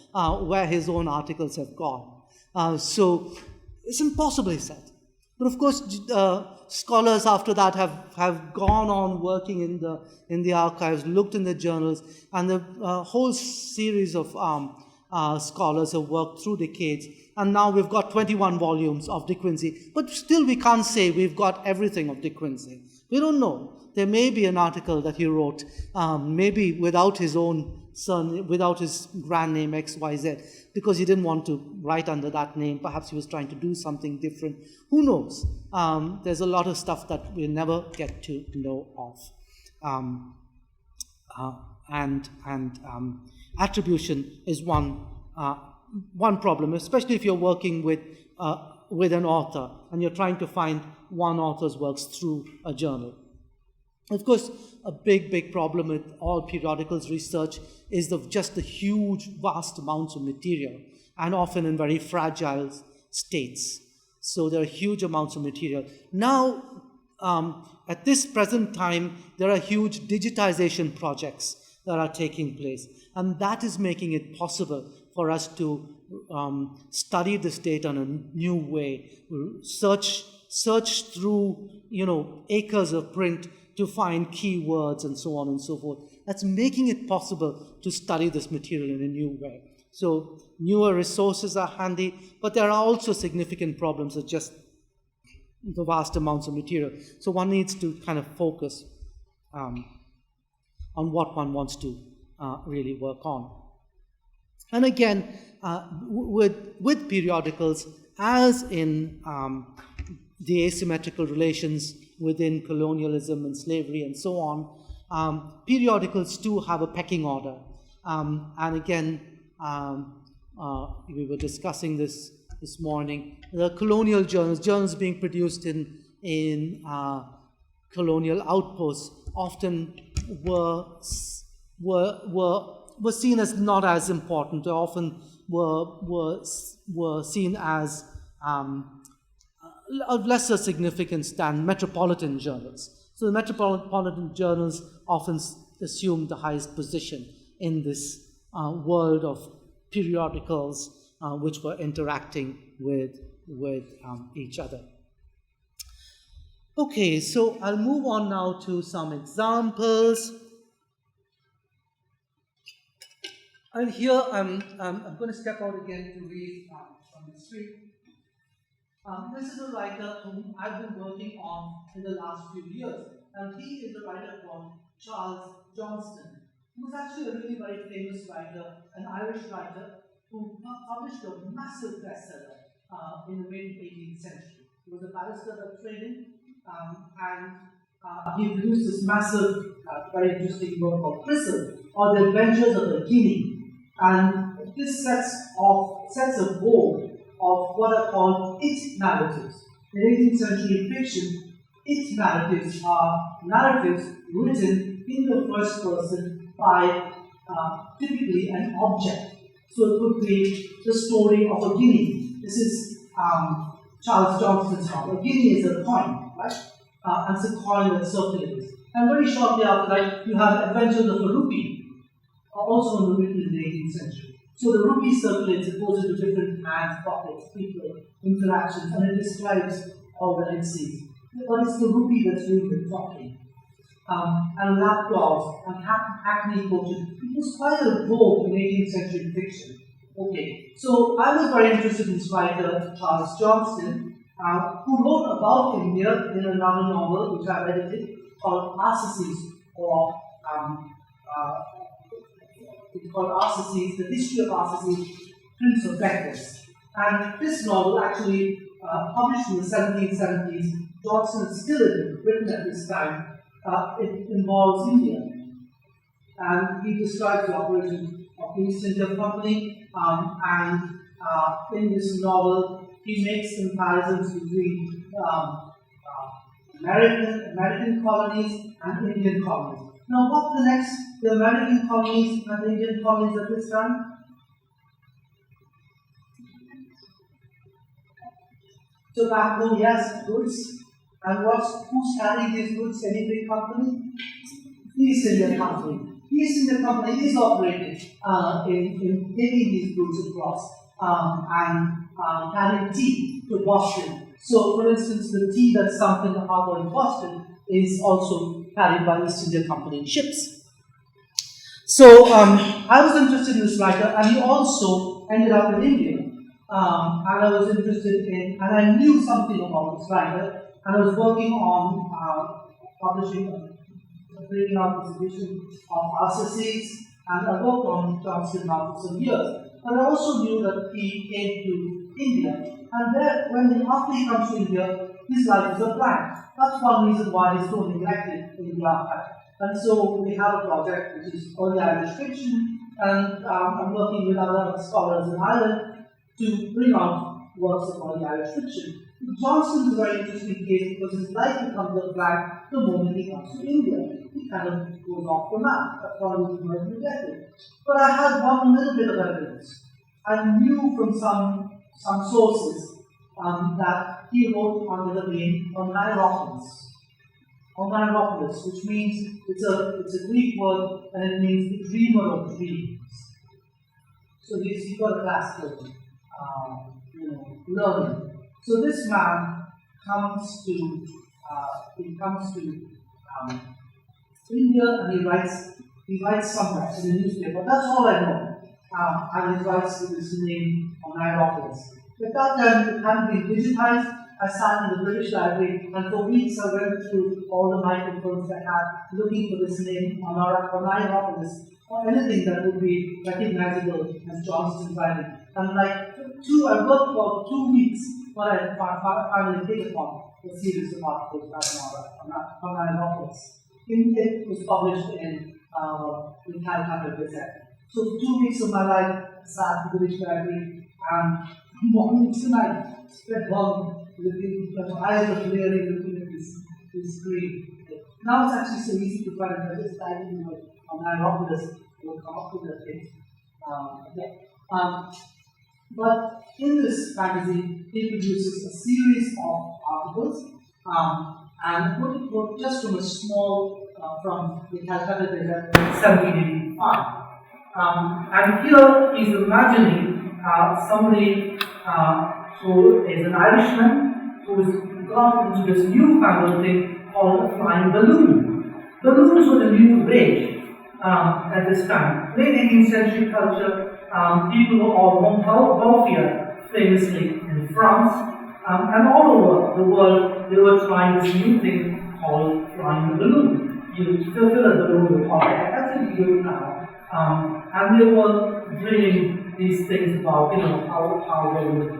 where his own articles have gone. So it's impossibly said. But of course, scholars after that have gone on working in the archives, looked in the journals, and the whole series of scholars have worked through decades. And now we've got 21 volumes of De Quincey. But still we can't say we've got everything of De Quincey. We don't know. There may be an article that he wrote, maybe without his own son, without his grand name XYZ, because he didn't want to write under that name. Perhaps he was trying to do something different. Who knows? There's a lot of stuff that we'll never get to know of. Attribution is one problem, especially if you're working with an author and you're trying to find one author's works through a journal. Of course, a big problem with all periodicals research is just the huge, vast amounts of material, and often in very fragile states. So there are huge amounts of material. Now, at this present time, there are huge digitization projects that are taking place, and that is making it possible for us to study this data in a new way, search through acres of print to find keywords and so on and so forth. That's making it possible to study this material in a new way. So newer resources are handy, but there are also significant problems with just the vast amounts of material. So one needs to kind of focus on what one wants to really work on. And again, with periodicals, as in the asymmetrical relations within colonialism and slavery and so on, periodicals too have a pecking order. And again, we were discussing this morning. The colonial journals being produced in colonial outposts, often were seen as not as important. They often were seen as of lesser significance than metropolitan journals. So the metropolitan journals often assume the highest position in this world of periodicals which were interacting with each other. Okay, so I'll move on now to some examples. And here I'm going to step out again to read from the screen. This is a writer whom I've been working on in the last few years, and he is a writer called Charles Johnston, who was actually a really very famous writer, an Irish writer, who published a massive bestseller in the mid-18th century. He was a barrister by training, and he produced this massive, very interesting work called Prism, or The Adventures of the Guinea. And this sets a goal of what are called it narratives. In 18th century fiction, it narratives are narratives written in the first person by typically an object. So it could be the story of a guinea. This is Charles Johnston's novel. A guinea is a coin, right? And it's a coin that circulates. And very shortly after that, you have Adventures of a Rupee, also written in the 18th century. So the rupee circulates, it goes into different hands, pockets, people, interactions, and it describes all that it sees. But it's the rupee that's doing the talking. And lapdogs and hackney coaches. It was quite a vogue in 18th century fiction. Okay, so I was very interested in this writer, Charles Johnston, who wrote about India in another novel which I've edited called Arsaces, or it's called Arsaces, The History of Arsaces, Prince of Beggars. And this novel, actually published in the 1770s, Johnston is still written at this time. It involves India. And he describes the operation of the East India Company, and in this novel, he makes comparisons between American colonies and Indian colonies. Now, what connects the American colonies and the Indian colonies at this time? Tobacco, yes, goods. And who's carrying these goods? Any big company? East India Company. East India Company is operated in taking these goods across and carrying tea to Boston. So, for instance, the tea that's sunk in the harbor in Boston is also carried by East India Company ships. So I was interested in this writer, and he also ended up in India. And I was interested in, and I knew something about this writer, and I was working on publishing, bringing out this edition of Essays, and I worked on Johnson now for some years. But I also knew that he came to India, and there, after he comes to India, his life is a blank. That's one reason why he's so neglected in the archive. And so we have a project which is early Irish fiction, and I'm working with other scholars in Ireland to bring out works of early Irish fiction. Johnston's a very interesting case because his life becomes a blank the moment he comes to India. He kind of goes off the map. That's why he's very neglected. But I had one little bit of evidence. I knew from some sources that he wrote under the name Oneiropolis, which means it's a Greek word and it means the dreamer of dreams. So you've got a classical learning. So this man comes to India and he writes somewhere in the newspaper. That's all I know. And he writes with his name Oneiropolis. At that time, it hadn't been digitized. I sat in the British Library, and for weeks I went through all the microfilms I had, looking for this name Oneiropolis, or anything that would be recognizable as Johnston's writing. And I worked for 2 weeks, but I finally hit upon a series of articles about Oneiropolis. It was published in the Calcutta Gazette. So for 2 weeks of my life, I sat in the British Library, and morning to night, spent long looking, my eyes were glaring looking at this screen. Now it's actually so easy to find. I just type in Oneiropolis, will come up with the thing. But in this magazine, he produces a series of articles, and just from a small, from the Calcutta Gazette, 1785. And here he's imagining somebody who is an Irishman who has gone into this newfangled thing called a flying balloon. Balloons were the new rage at this time. Late 18th century culture, people were all wealthier, famously in France, and all over the world they were trying this new thing called flying the balloon. You fill a balloon with hot air, that's what you do now. And they were dreaming these things about, how they would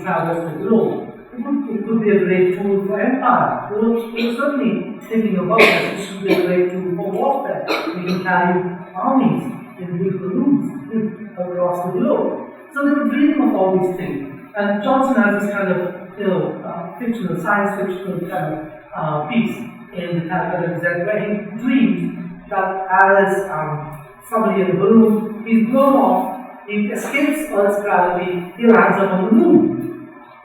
traverse the globe. It could be a great tool for empire. They were certainly thinking about this. It should be a great tool for warfare. We can carry armies in big balloons across the globe. So they were dreaming of all these things. And Johnston has this kind of, fictional, science fictional kind of piece in the Calcutta Gazette where he dreams that as somebody in a balloon, he's blown off, he escapes Earth's gravity, he lands on the moon.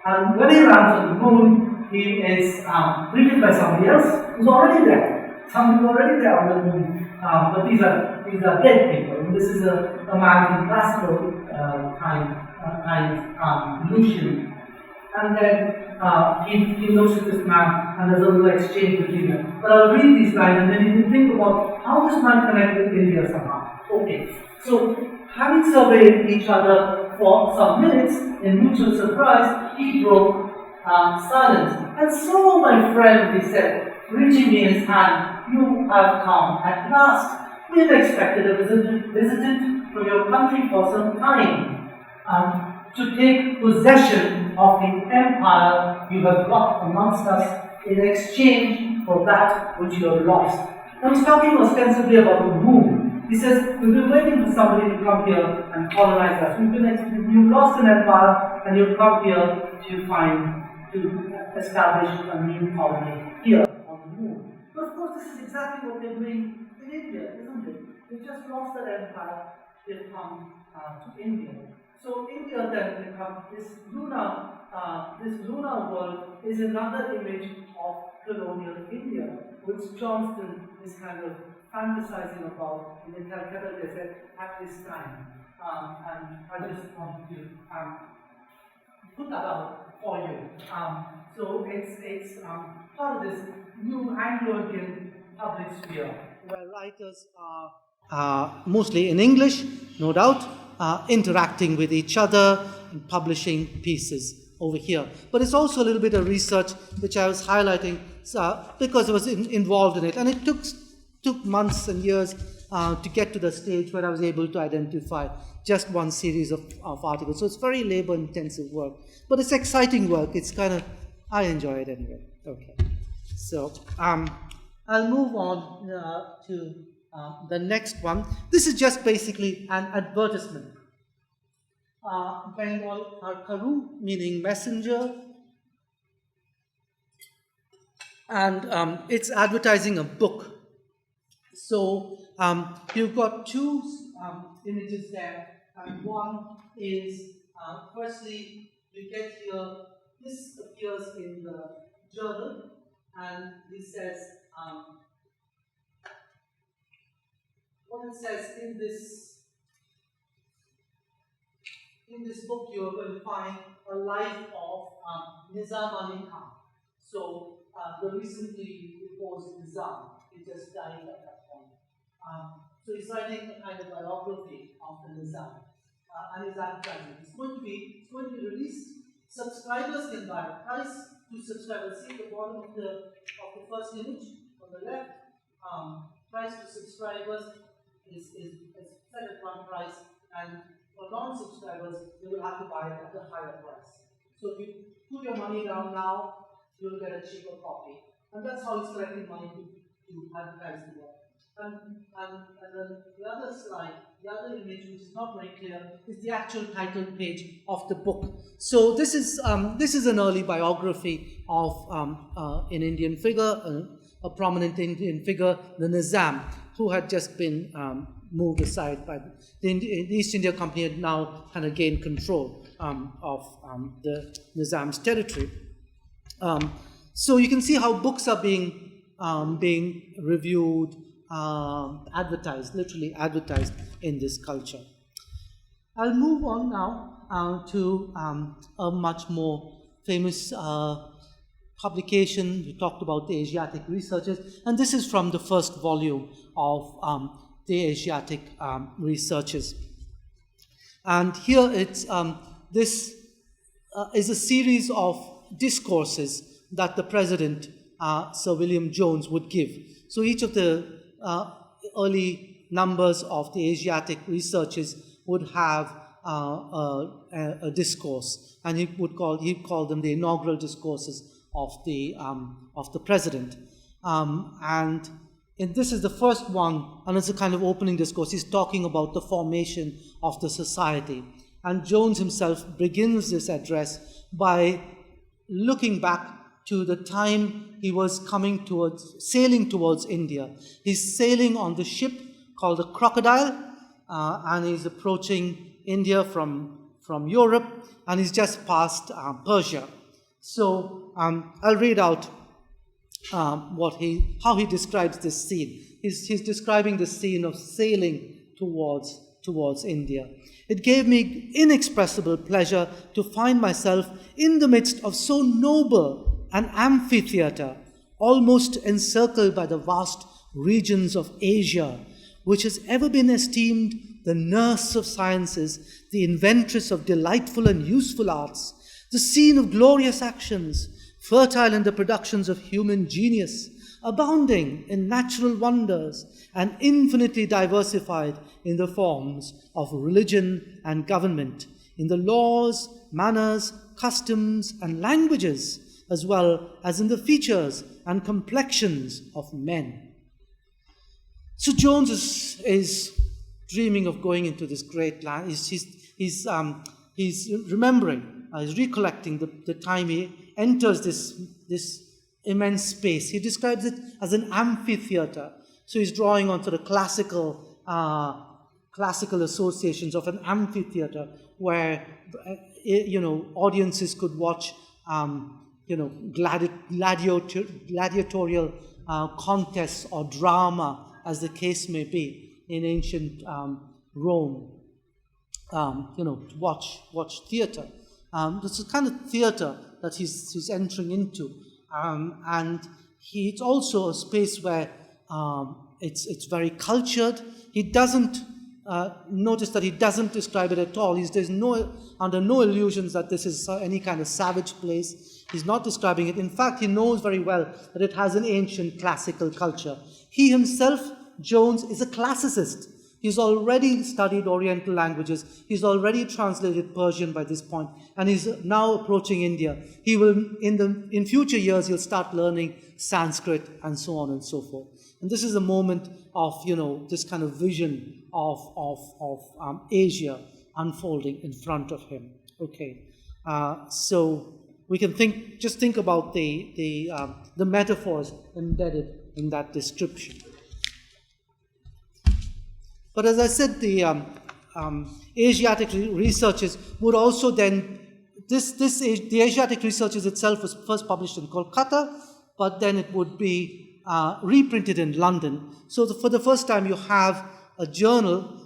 And when he lands on the moon, he is greeted by somebody else who's already there. Somebody already there on the moon. But these are dead people. And this is a man in classical illusion. And then he looks at this man and there's a little exchange between them. But I'll read these lines and then you can think about how this might connect with India somehow. Okay, so having surveyed each other for some minutes in mutual surprise, he broke silence. And so, my friend, he said, reaching me his hand, you have come at last. We have expected a visitant from your country for some time to take possession of the empire you have got amongst us in exchange for that which you have lost. Now he's talking ostensibly about the moon. He says, we've been waiting for somebody to come here and colonize us. You've lost an empire and you've come here to establish a new colony here on the moon. But of course, this is exactly what they're doing in India, isn't it? They've just lost their empire, they've come to India. So India then becomes this lunar world is another image of colonial India, which Johnston is kind of fantasizing about in the Calcutta Gazette at this time. And I just wanted to put that out for you. So it's part of this new Anglo-Indian public sphere where writers are mostly in English, no doubt, interacting with each other and publishing pieces over here. But it's also a little bit of research which I was highlighting because I was involved in it. And it took months and years to get to the stage where I was able to identify just one series of articles. So it's very labor-intensive work. But it's exciting work. It's kind of, I enjoy it anyway. Okay. So I'll move on to the next one. This is just basically an advertisement. Bengal Karu, meaning messenger. And it's advertising a book. So you've got two images there. And one is, firstly, you get here, this appears in the journal. And this says, what it says in this book, you're going to find a life of Nizam Ali Khan. So the recently deposed Nizam, he just died at that point. So he's writing a kind of biography of the Nizam and his advertising. It's going to be released. Subscribers can buy it. Price to subscribers. See at the bottom of the first image on the left. Price to subscribers is set at one price, and for non-subscribers, they will have to buy it at a higher price. So if you put your money down now, you will get a cheaper copy. And that's how he's collecting money to advertise the work. And then the other slide, the other image, which is not very clear, is the actual title page of the book. So this is an early biography of an Indian figure, a prominent Indian figure, the Nizam, who had just been moved aside by the East India Company. Had now kind of gained control of the Nizam's territory. So you can see how books are being reviewed, advertised, literally advertised in this culture. I'll move on now to a much more famous publication. We talked about the Asiatic researchers, and this is from the first volume of the Asiatic researchers. And here it's this is a series of discourses that the president, Sir William Jones, would give. So each of the early numbers of the Asiatic researchers would have a discourse, and he'd call them the inaugural discourses of the president. And this is the first one, and it's a kind of opening discourse. He's talking about the formation of the society. And Jones himself begins this address by looking back to the time he was sailing towards India. He's sailing on the ship called the Crocodile, and he's approaching India from Europe, and he's just passed Persia. So I'll read out how he describes this scene. He's describing the scene of sailing towards India. It gave me inexpressible pleasure to find myself in the midst of so noble an amphitheater, almost encircled by the vast regions of Asia, which has ever been esteemed the nurse of sciences, the inventress of delightful and useful arts, the scene of glorious actions, fertile in the productions of human genius, abounding in natural wonders, and infinitely diversified in the forms of religion and government, in the laws, manners, customs, and languages, as well as in the features and complexions of men. So Jones is dreaming of going into this great land. He's remembering, he's recollecting the time he enters this immense space. He describes it as an amphitheater. So he's drawing on sort of classical associations of an amphitheater where audiences could watch gladiatorial contests or drama, as the case may be, in ancient Rome. To watch theatre. This is the kind of theatre that he's entering into, and it's also a space where it's very cultured. He doesn't notice that he doesn't describe it at all. There's under no illusions that this is any kind of savage place. He's not describing it. In fact, he knows very well that it has an ancient classical culture. He himself, Jones, is a classicist. He's already studied Oriental languages. He's already translated Persian by this point, and he's now approaching India. He will, in future years, he'll start learning Sanskrit and so on and so forth. And this is a moment of, this kind of vision of Asia unfolding in front of him. Okay, so we can think about the metaphors embedded in that description. But as I said, the Asiatic researches would also then, the Asiatic researches itself was first published in Kolkata, but then it would be reprinted in London. So for the first time, you have a journal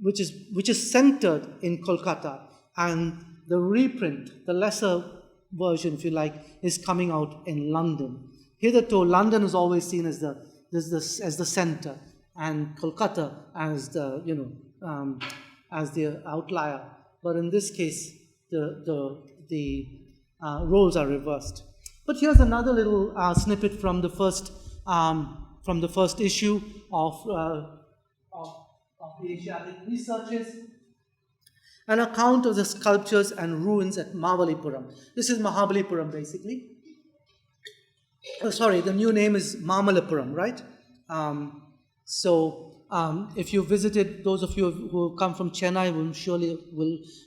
which is centered in Kolkata, and the reprint, the lesser version, if you like, is coming out in London. Hitherto, London is always seen as the center, and Kolkata as the outlier. But in this case, the roles are reversed. But here's another little snippet from the first issue of the Asiatic Researches. An account of the sculptures and ruins at Mahabalipuram. This is Mahabalipuram, basically. The new name is Mamallapuram, right? If you visited, those of you who come from Chennai will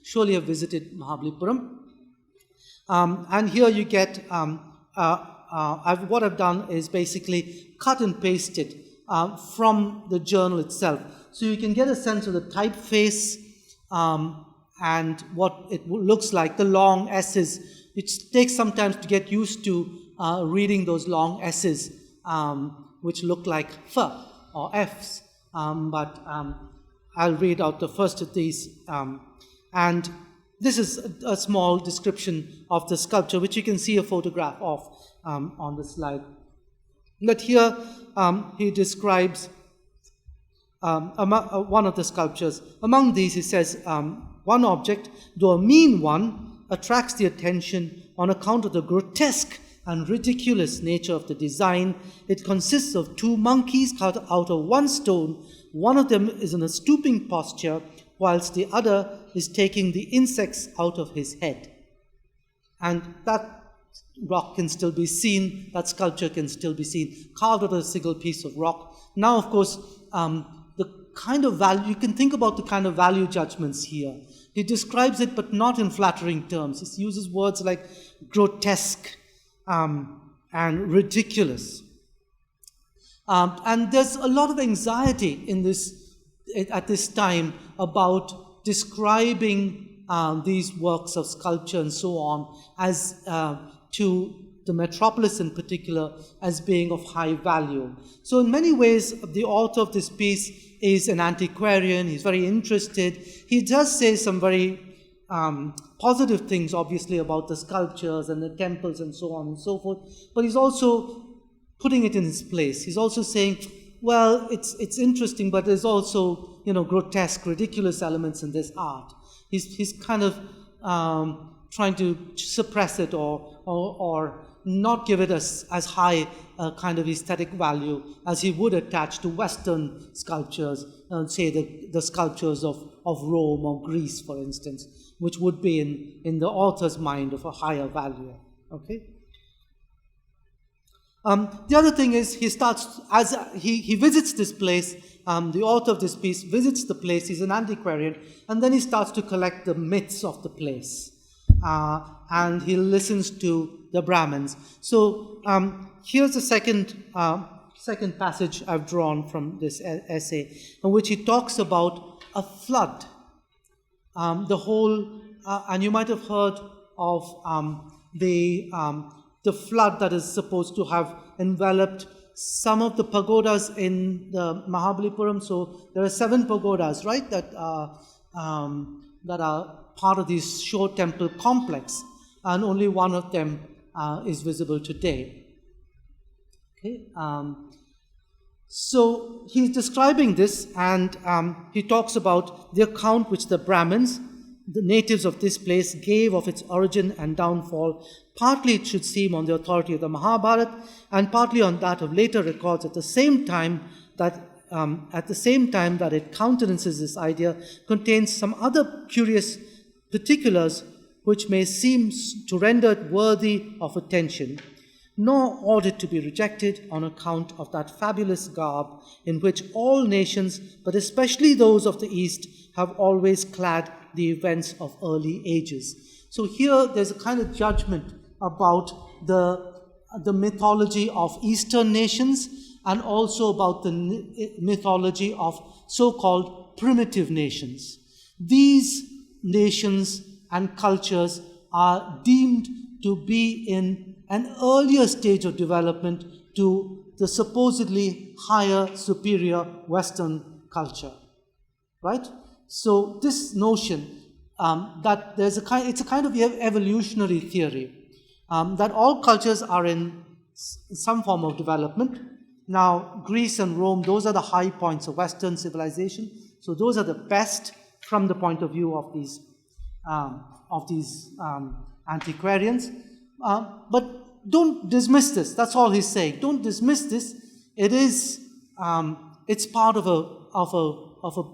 surely have visited Mahabalipuram. And here you get, what I've done is basically cut and pasted from the journal itself. So you can get a sense of the typeface and what it looks like, the long S's. It takes some time to get used to reading those long S's, which look like F or F's. But I'll read out the first of these. And this is a small description of the sculpture, which you can see a photograph of on the slide. But here he describes one of the sculptures. Among these, he says, one object, though a mean one, attracts the attention on account of the grotesque and ridiculous nature of the design. It consists of two monkeys cut out of one stone. One of them is in a stooping posture, whilst the other is taking the insects out of his head. And that rock can still be seen, that sculpture can still be seen, carved out of a single piece of rock. Now, of course, the kind of value, you can think about the kind of value judgments here. He describes it, but not in flattering terms. He uses words like grotesque and ridiculous. And there's a lot of anxiety at this time about describing these works of sculpture and so on as to the metropolis in particular as being of high value. So in many ways, the author of this piece is an antiquarian. He's very interested. He does say some very positive things, obviously, about the sculptures and the temples and so on and so forth. But he's also putting it in its place. He's also saying, well, it's interesting, but there's also, grotesque, ridiculous elements in this art. He's kind of trying to suppress it or not give it as high a kind of aesthetic value as he would attach to Western sculptures, say the sculptures of Rome or Greece, for instance, which would be in the author's mind of a higher value. Okay. The other thing is he starts, as he visits this place, the author of this piece visits the place, he's an antiquarian, and then he starts to collect the myths of the place. And he listens to the Brahmins. So here's the second passage I've drawn from this essay, in which he talks about a flood. The whole, and you might have heard of the flood that is supposed to have enveloped some of the pagodas in the Mahabalipuram. So there are 7 pagodas, right, that are part of this Shore temple complex, and only one of them is visible today. Okay. So he's describing this, and he talks about the account which the Brahmins, the natives of this place, gave of its origin and downfall. Partly it should seem on the authority of the Mahabharata, and partly on that of later records. At the same time that it countenances this idea, contains some other curious particulars which may seem to render it worthy of attention, nor ought it to be rejected on account of that fabulous garb in which all nations, but especially those of the East, have always clad the events of early ages. So here there's a kind of judgment about the mythology of Eastern nations, and also about the mythology of so-called primitive nations. These nations and cultures are deemed to be in an earlier stage of development to the supposedly higher, superior Western culture, right? So this notion that it's a kind of evolutionary theory, that all cultures are in some form of development. Now, Greece and Rome, those are the high points of Western civilization. So those are the best from the point of view of these antiquarians. But don't dismiss this. That's all he's saying. Don't dismiss this. It is. It's part of a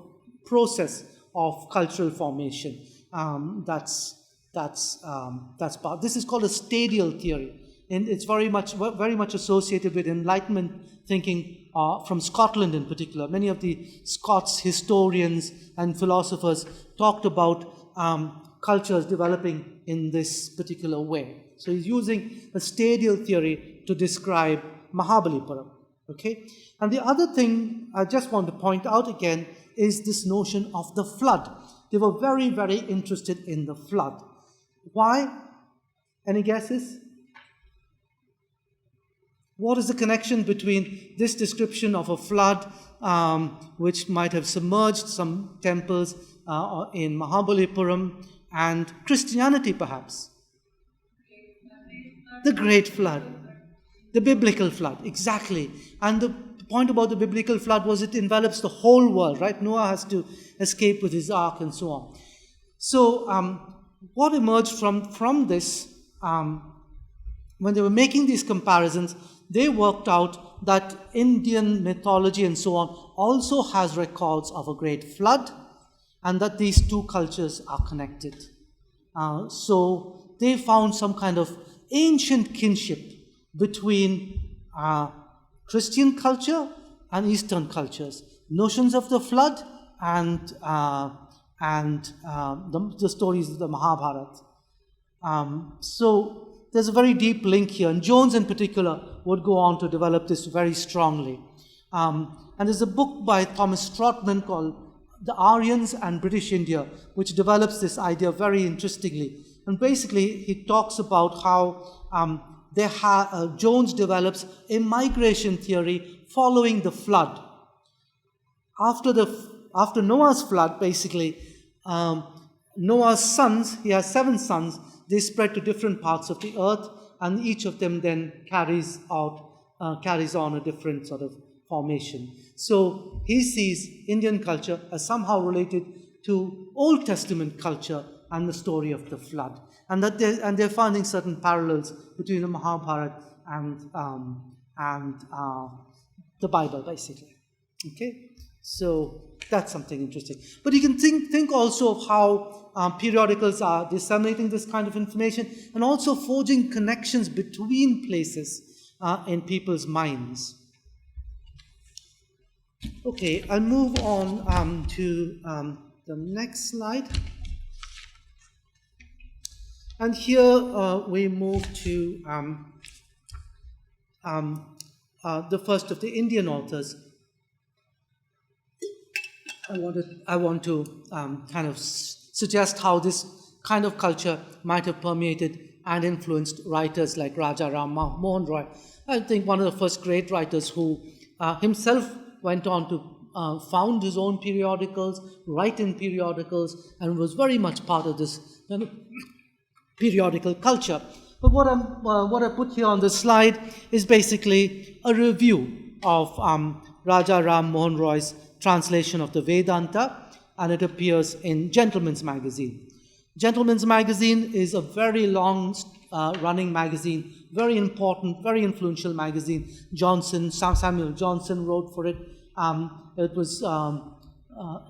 process of cultural formation. That's part. This is called a stadial theory, and it's very much associated with Enlightenment thinking from Scotland in particular. Many of the Scots historians and philosophers talked about cultures developing in this particular way. So he's using a stadial theory to describe Mahabalipuram. Okay? And the other thing I just want to point out again is this notion of the flood. They were very, very interested in the flood. Why? Any guesses? What is the connection between this description of a flood, which might have submerged some temples in Mahabalipuram, and Christianity perhaps? The Great Flood. The biblical flood, exactly. And the point about the biblical flood was it envelops the whole world, right? Noah has to escape with his ark and so on. So what emerged from this, when they were making these comparisons, they worked out that Indian mythology and so on also has records of a great flood, and that these two cultures are connected. So they found some kind of ancient kinship between Christian culture and Eastern cultures, notions of the flood and the stories of the Mahabharata. So there's a very deep link here, and Jones in particular would go on to develop this very strongly. And there's a book by Thomas Trotman called The Aryans and British India, which develops this idea very interestingly. And basically, he talks about how Jones develops a migration theory following the flood. After Noah's flood, basically, Noah's sons, he has 7 sons, they spread to different parts of the earth, and each of them then carries on a different sort of formation. So he sees Indian culture as somehow related to Old Testament culture and the story of the flood, and that they're finding certain parallels between the Mahabharata and the Bible, basically. Okay, so that's something interesting. But you can think also of how periodicals are disseminating this kind of information, and also forging connections between places in people's minds. Okay, I'll move on to the next slide. And here we move to the first of the Indian authors. I want to kind of suggest how this kind of culture might have permeated and influenced writers like Raja Ram Mohan Roy. I think one of the first great writers who himself went on to found his own periodicals, write in periodicals, and was very much part of this periodical culture. But what I put here on the slide is basically a review of Raja Ram Mohan Roy's translation of the Vedanta, and it appears in Gentleman's Magazine. Gentleman's Magazine is a very long running magazine, very important, very influential magazine. Samuel Johnson wrote for it. It was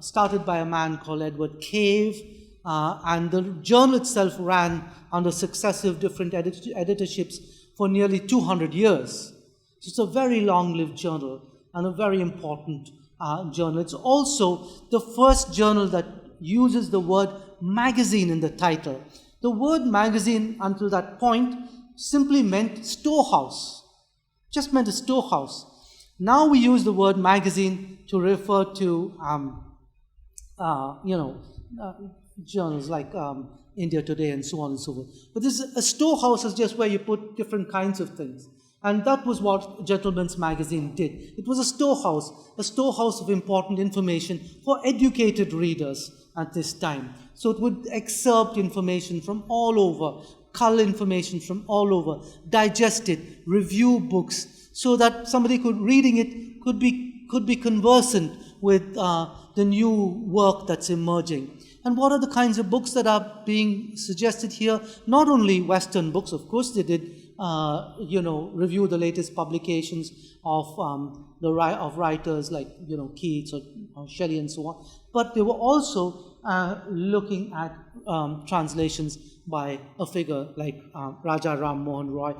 started by a man called Edward Cave, and the journal itself ran under successive different editorships for nearly 200 years. So it's a very long-lived journal and a very important journal. It's also the first journal that uses the word magazine in the title. The word magazine until that point simply meant storehouse, just meant a storehouse. Now we use the word magazine to refer to, journals like India Today and so on and so forth. But a storehouse is just where you put different kinds of things. And that was what Gentleman's Magazine did. It was a storehouse of important information for educated readers at this time. So it would excerpt information from all over, cull information from all over, digest it, review books, so that somebody reading it could be conversant with the new work that's emerging. And what are the kinds of books that are being suggested here? Not only Western books, of course, they did review the latest publications of writers like Keats or Shelley and so on, but they were also looking at translations by a figure like Raja Ram Mohan Roy,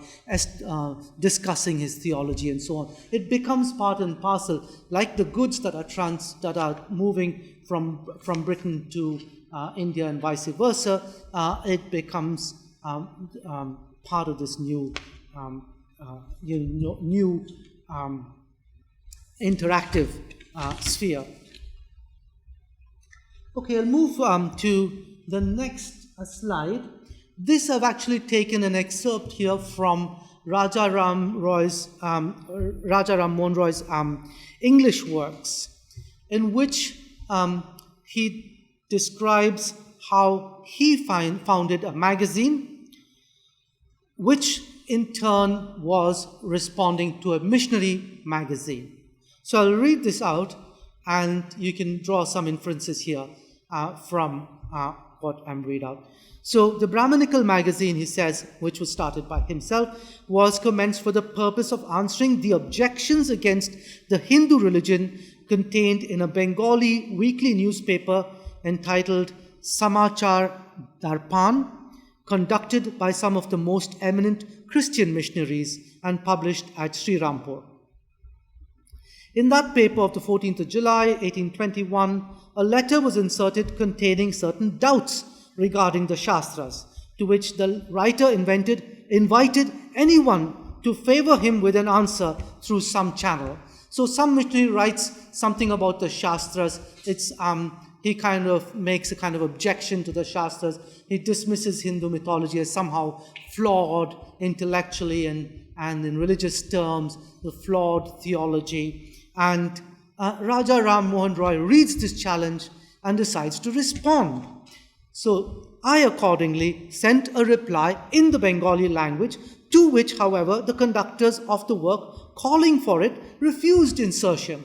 discussing his theology and so on. It becomes part and parcel, like the goods that are moving from Britain to India and vice versa. It becomes part of this new interactive sphere. Okay, I'll move to the next slide. This I've actually taken an excerpt here from Raja Ram Mohan Roy's English works, in which he describes how he founded a magazine, which in turn was responding to a missionary magazine. So I'll read this out, and you can draw some inferences here from what I'm read out. So the Brahmanical magazine, he says, which was started by himself, was commenced for the purpose of answering the objections against the Hindu religion contained in a Bengali weekly newspaper entitled Samachar Darpan, conducted by some of the most eminent Christian missionaries and published at Sri Rampur. In that paper of the 14th of July, 1821, a letter was inserted containing certain doubts regarding the Shastras, to which the writer invited anyone to favor him with an answer through some channel. So some missionary writes something about the Shastras. He kind of makes a kind of objection to the Shastras. He dismisses Hindu mythology as somehow flawed intellectually and in religious terms, the flawed theology. And Raja Ram Mohan Roy reads this challenge and decides to respond. So I accordingly sent a reply in the Bengali language, to which, however, the conductors of the work, calling for it, refused insertion.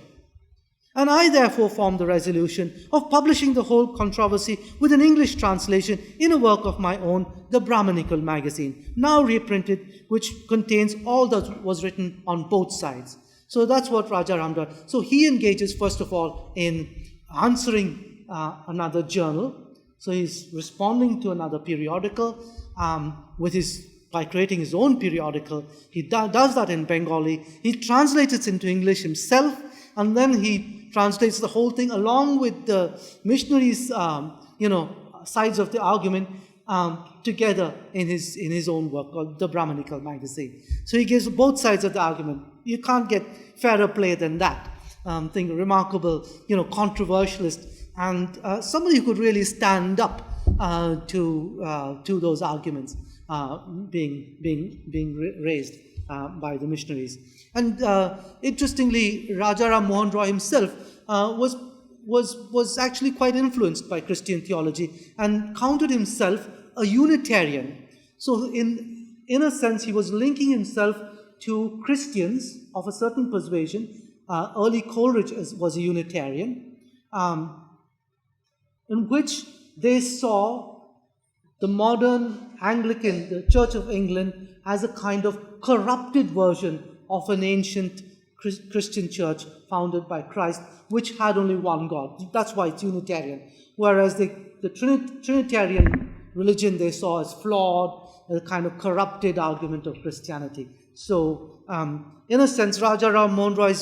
And I therefore formed the resolution of publishing the whole controversy with an English translation in a work of my own, the Brahmanical magazine, now reprinted, which contains all that was written on both sides. So that's what Raja Ram does. So he engages, first of all, in answering another journal. So he's responding to another periodical by creating his own periodical. He does that in Bengali. He translates it into English himself, and then he translates the whole thing along with the missionaries' sides of the argument together in his own work called the Brahmanical magazine. So he gives both sides of the argument. You can't get fairer play than that. Remarkable, controversialist, and somebody who could really stand up to those arguments being raised by the missionaries. And interestingly, Raja Ram Mohan Roy himself was actually quite influenced by Christian theology and counted himself a Unitarian. So in a sense, he was linking himself to Christians of a certain persuasion early Coleridge was a Unitarian, in which they saw the modern Anglican, the Church of England, as a kind of corrupted version of an ancient Christian church founded by Christ, which had only one God. That's why it's Unitarian. Whereas the Trinitarian religion they saw as flawed, a kind of corrupted argument of Christianity. So, in a sense, Raja Ram Mohan Roy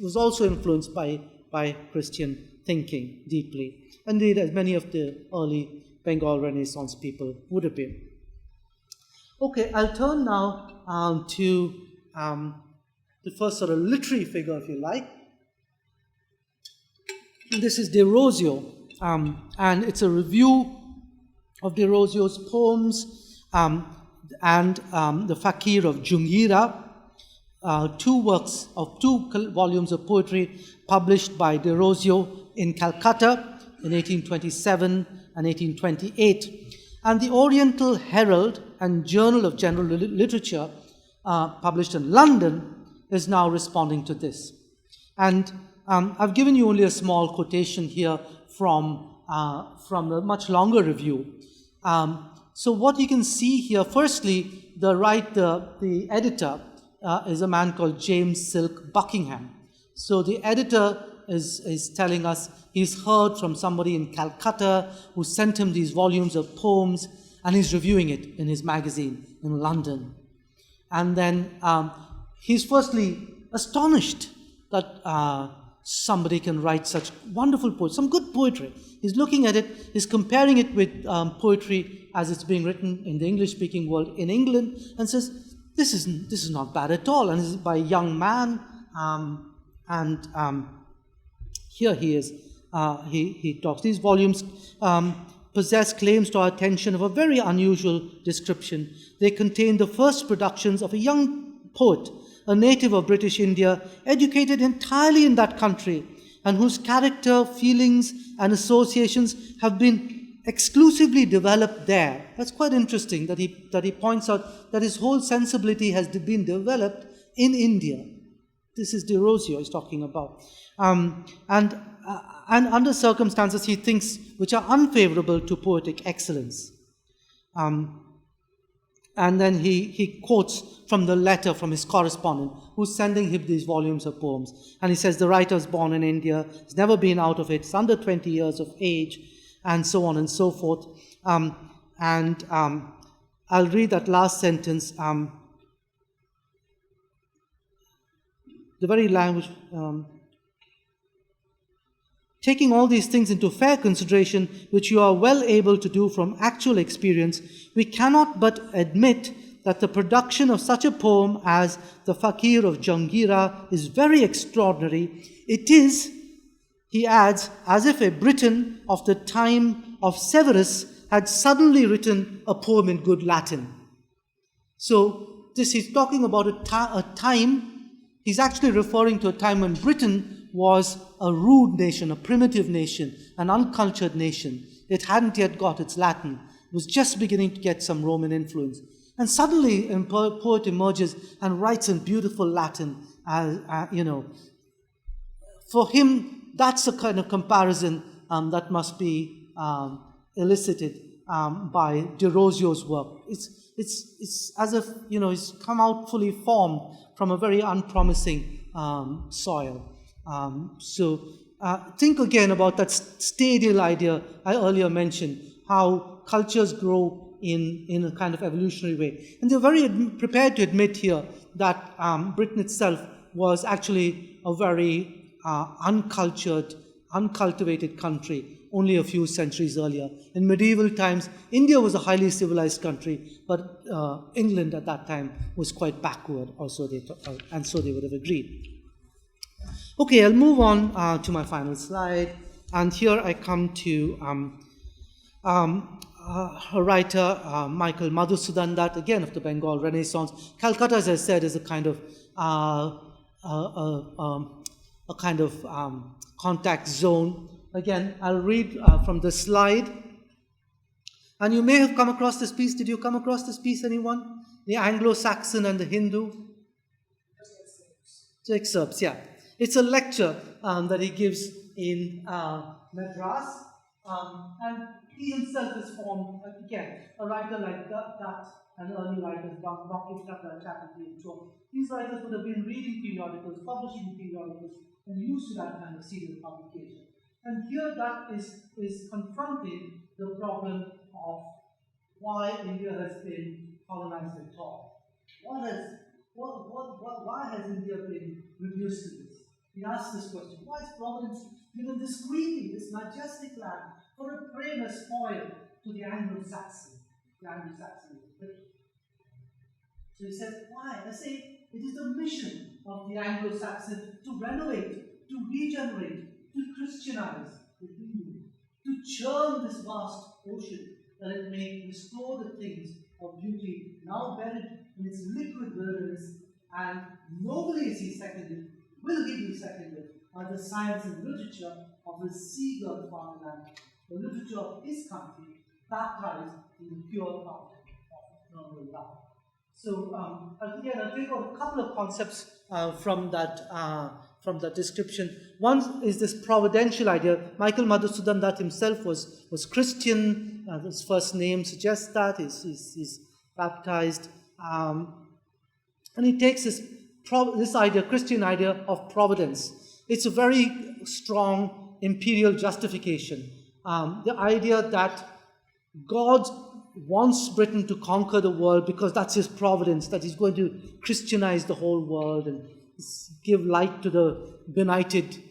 was also influenced by Christian thinking deeply. Indeed, as many of the early Bengal Renaissance people would have been. Okay, I'll turn now to the first sort of literary figure, if you like. This is De Rosio, and it's a review of De Rosio's poems and the Fakir of Jungira, two volumes of poetry published by De Rosio in Calcutta in 1827 and 1828. And the Oriental Herald and Journal of General Literature, published in London, is now responding to this. And I've given you only a small quotation here from the much longer review. So what you can see here, firstly, the editor is a man called James Silk Buckingham. So the editor is telling us he's heard from somebody in Calcutta who sent him these volumes of poems, and he's reviewing it in his magazine in London. And then he's firstly astonished that somebody can write such wonderful poetry, some good poetry. He's looking at it, he's comparing it with poetry as it's being written in the English-speaking world in England, and says, this is not bad at all. And this is by a young man, here he is. He talks. These volumes possess claims to our attention of a very unusual description. They contain the first productions of a young poet, a native of British India, educated entirely in that country, and whose character, feelings, and associations have been exclusively developed there. That's quite interesting that he points out that his whole sensibility has been developed in India. This is De Rosio he's talking about. And under circumstances he thinks which are unfavorable to poetic excellence. And then he quotes from the letter from his correspondent who's sending him these volumes of poems. And he says the writer is born in India, he's never been out of it, he's under 20 years of age, and so on and so forth. I'll read that last sentence. The very language... Taking all these things into fair consideration, which you are well able to do from actual experience, we cannot but admit that the production of such a poem as the Fakir of Jungira is very extraordinary. It is, he adds, as if a Briton of the time of Severus had suddenly written a poem in good Latin. So he's talking about a time, he's actually referring to a time when Britain was a rude nation, a primitive nation, an uncultured nation. It hadn't yet got its Latin. It was just beginning to get some Roman influence. And suddenly a poet emerges and writes in beautiful Latin. For him, that's a kind of comparison that must be elicited by De Rosio's work. It's as if, he's come out fully formed from a very unpromising soil. Think again about that stadial idea I earlier mentioned, how cultures grow in a kind of evolutionary way. And they're very prepared to admit here that Britain itself was actually a very uncultured, uncultivated country only a few centuries earlier. In medieval times, India was a highly civilized country, but England at that time was quite backward, and so they would have agreed. Okay, I'll move on to my final slide, and here I come to a writer, Michael Madhusudan Dutt, again of the Bengal Renaissance. Calcutta, as I said, is a kind of contact zone. Again, I'll read from the slide, and you may have come across this piece. Did you come across this piece, anyone? The Anglo-Saxon and the Hindu? Excerpts, yeah. It's a lecture that he gives in Madras, and he himself is formed, again, a writer like that and early writers, Bankim Chatterjee and so on. These writers would have been reading periodicals, publishing periodicals, and used to that kind of serial publication. And here that is confronting the problem of why India has been colonized at all. Why has India been reduced to this? He asks this question: why is Providence given this queenly, this majestic land for a prey and a spoil to the Anglo-Saxon? The Anglo-Saxon is Britain. So he says, why? I say it is the mission of the Anglo-Saxon to renovate, to regenerate, to Christianize the Hindu, to churn this vast ocean, that it may restore the things of beauty now buried in its liquid wilderness, and nobly is he seconded, will he be seconded by the science and literature of his seagull fatherland, the literature of his country, baptized in the pure fountain of eternal love. So again, I'll take out a couple of concepts from that description. One is this providential idea. Michael Madhusudan Dutt himself was Christian. His first name suggests that. He's baptized. And he takes this idea, Christian idea of providence. It's a very strong imperial justification. The idea that God wants Britain to conquer the world because that's his providence, that he's going to Christianize the whole world and give light to the benighted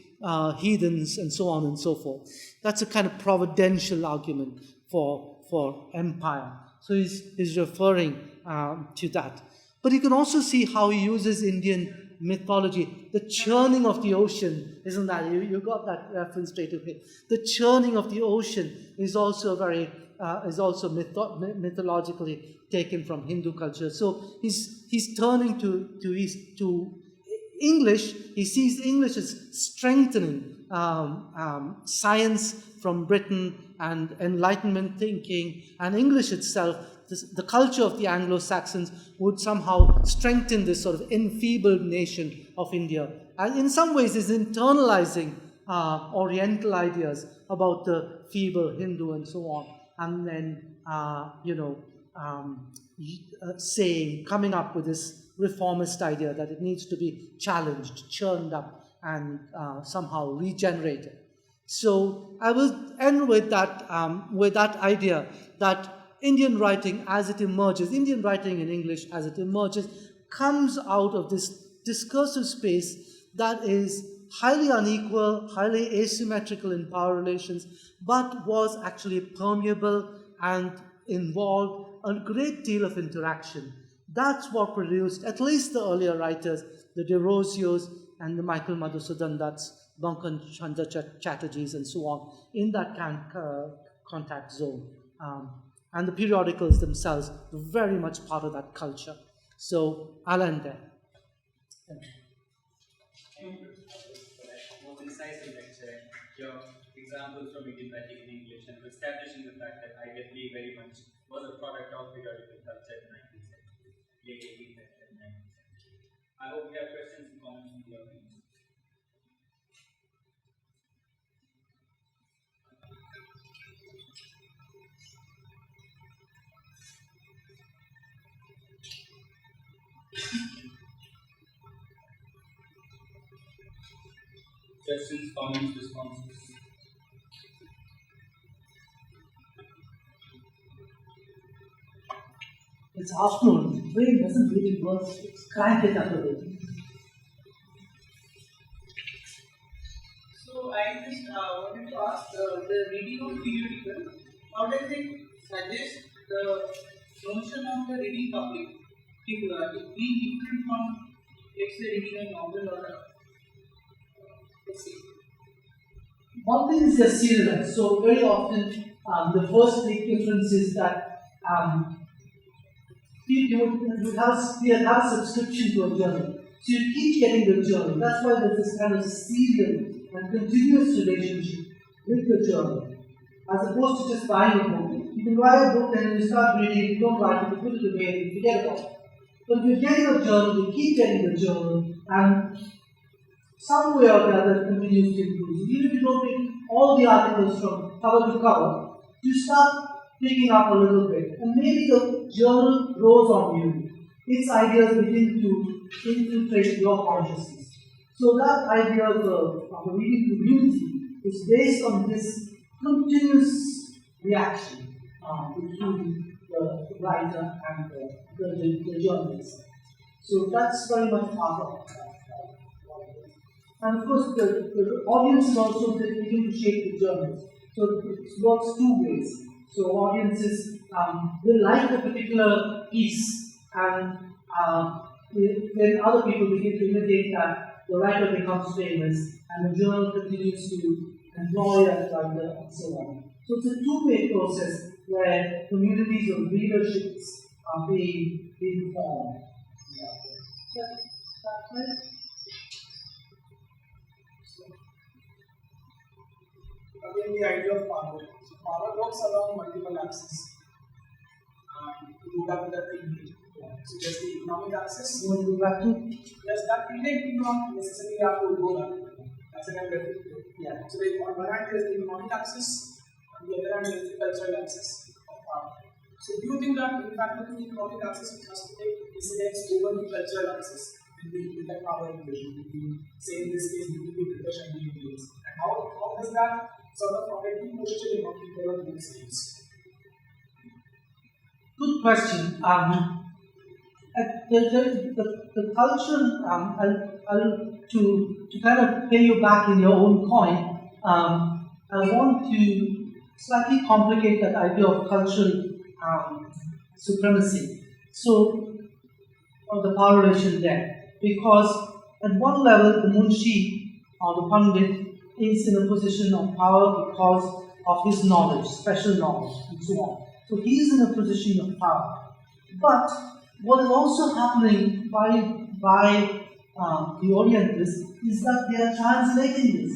heathens and so on and so forth. That's a kind of providential argument for empire. So he's referring to that. But you can also see how he uses Indian mythology. The churning of the ocean, isn't that? You got that reference straight away. The churning of the ocean is also mythologically taken from Hindu culture. So he's turning to English. He sees English as strengthening science from Britain and Enlightenment thinking, and English itself. The culture of the Anglo-Saxons would somehow strengthen this sort of enfeebled nation of India. And in some ways is internalizing Oriental ideas about the feeble Hindu and so on. And then, coming up with this reformist idea that it needs to be challenged, churned up, and somehow regenerated. So I will end with that idea that Indian writing as it emerges, Indian writing in English as it emerges, comes out of this discursive space that is highly unequal, highly asymmetrical in power relations, but was actually permeable and involved a great deal of interaction. That's what produced at least the earlier writers, the De Rosios and the Michael Madhusudan Dutts, Bankim Chatterjees and so on, in that contact zone. And the periodicals themselves were very much part of that culture. So I'll end there. Thank you for that more concise lecture. Your examples from Indian writing in English and establishing the fact that identity very much was a product of periodical culture in the 19th century, late 18th and 19th century. I hope you have questions and comments from the audience. Questions, comments, responses? It's afternoon. The brain doesn't really work. It's crank it up a bit. So I just wanted to ask the reading of periodical, how does it suggest the notion of the reading public being different from, let's say, reading a novel or a essay? One thing is the serialized. So very often the first big difference is that you would have a subscription to a journal. So you keep getting the journal. That's why there's this kind of serial and continuous relationship with the journal. As opposed to just buying a book. You can buy a book and you start reading, you don't like it, you put it away and you forget about it. But if you're getting a journal, you keep getting the journal, and some way or the other continues to improve. Even if you don't take all the articles from cover to cover, you start picking up a little bit. And maybe the journal grows on you. Its ideas begin to infiltrate your consciousness. So that idea of the reading community is based on this continuous reaction between the writer and the journalist. So that's very much part of that. And of course, the audience is also beginning to shape the journals. So it works two ways. So audiences will like a particular piece, and then other people begin to imitate that. The writer becomes famous, and the journal continues to employ that writer, and so on. So it's a two-way process where communities of readerships are being formed. That's right. Again, the idea of power. So power works along multiple axes. To do that with the thinking. So there's the economic axis. You want to go back to? There's that thinking you don't necessarily have to go back. That's what I'm referring to. Yeah. So on one hand there's the economic axis, on the other hand there's the cultural axis of power. So do you think that in fact the economic axis has to take precedence over the cultural axis with that power equation between, say in this case, between the British and the Indians? And how does that sort of already posture in what people are doing things? Good question. The culture, to kind of pay you back in your own coin, I want to slightly complicate that idea of cultural supremacy. So, or the power relation there. Because at one level, the munshi or the pandit is in a position of power because of his knowledge, special knowledge, and so on. So he is in a position of power. But what is also happening by the Orientalists is that they are translating this.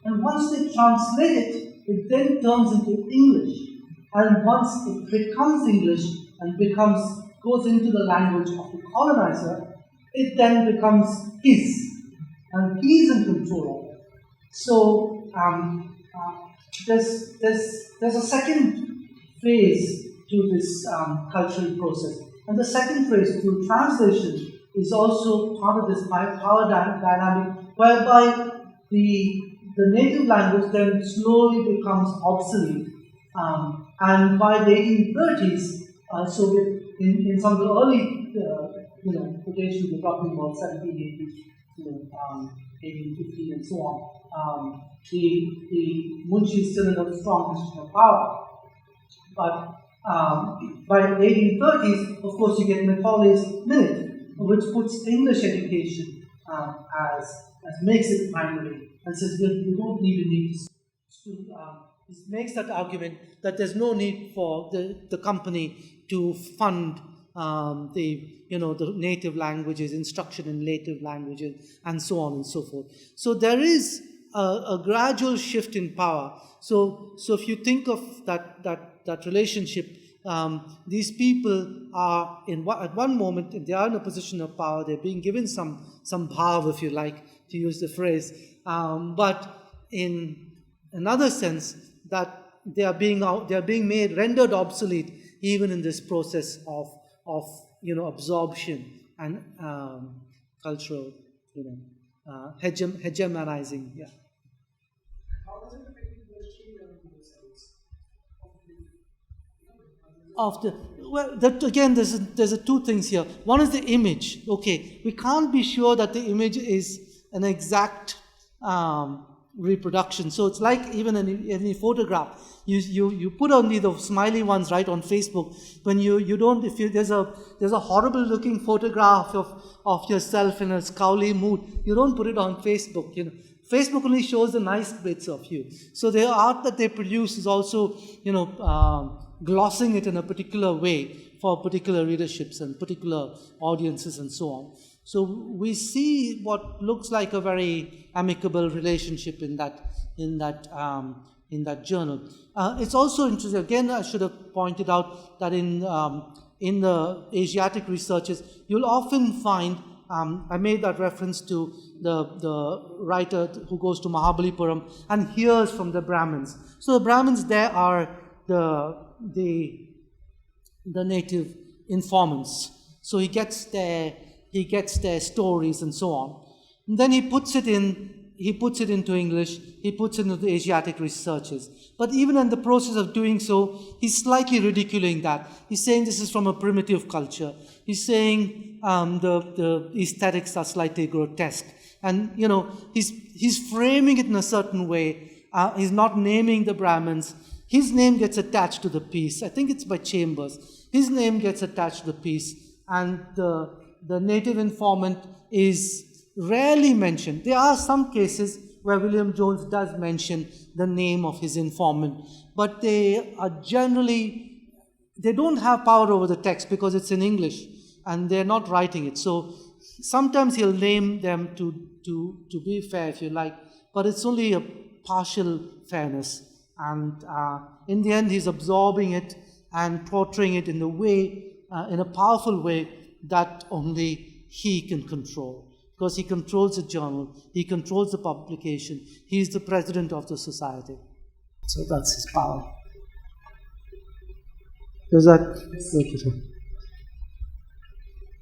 And once they translate it, it then turns into English. And once it becomes English and goes into the language of the colonizer, it then becomes his. And he is in control of it. So there's a second phase to this cultural process. And the second phase, through translation, is also part of this power dynamic, whereby the native language then slowly becomes obsolete. And by the 1830s, so in some of the early quotations, we're talking about 1780, 1850, and so on. The munshi is still in a strong position of power. But by the 1830s, of course, you get Macaulay's Minute, which puts English education as makes it primary, and says we don't need it makes that argument that there's no need for the company to fund the native languages, instruction in native languages, and so on and so forth. So there is a gradual shift in power. So if you think of that relationship, these people are at one moment they are in a position of power. They're being given some bhav, if you like to use the phrase, but in another sense that they are being rendered obsolete even in this process of absorption and cultural hegemonizing. Yeah. How does it affect the industry on both sides? There's two things here. One is the image. Okay, we can't be sure that the image is an exact reproduction. So it's like even in any photograph, you put only the smiley ones right on Facebook. When you don't, there's a horrible looking photograph of yourself in a scowly mood, you don't put it on Facebook. Facebook only shows the nice bits of you. So the art that they produce is also glossing it in a particular way for particular readerships and particular audiences and so on. So we see what looks like a very amicable relationship in that journal. It's also interesting. Again, I should have pointed out that in the Asiatic researches, you'll often find I made that reference to the writer who goes to Mahabalipuram and hears from the Brahmins. So the Brahmins there are the native informants. So he gets their stories and so on. And then he puts it into English, he puts it into the Asiatic researches. But even in the process of doing so, he's slightly ridiculing that. He's saying this is from a primitive culture. He's saying the aesthetics are slightly grotesque. And, he's framing it in a certain way. He's not naming the Brahmins. His name gets attached to the piece. I think it's by Chambers. His name gets attached to the piece. And the native informant is rarely mentioned. There are some cases where William Jones does mention the name of his informant, but they don't have power over the text because it's in English and they're not writing it. So sometimes he'll name them to be fair, if you like, but it's only a partial fairness. And in the end, he's absorbing it and portraying it in a powerful way that only he can control. Because he controls the journal, he controls the publication, he's the president of the society. So that's his power. Does that make it?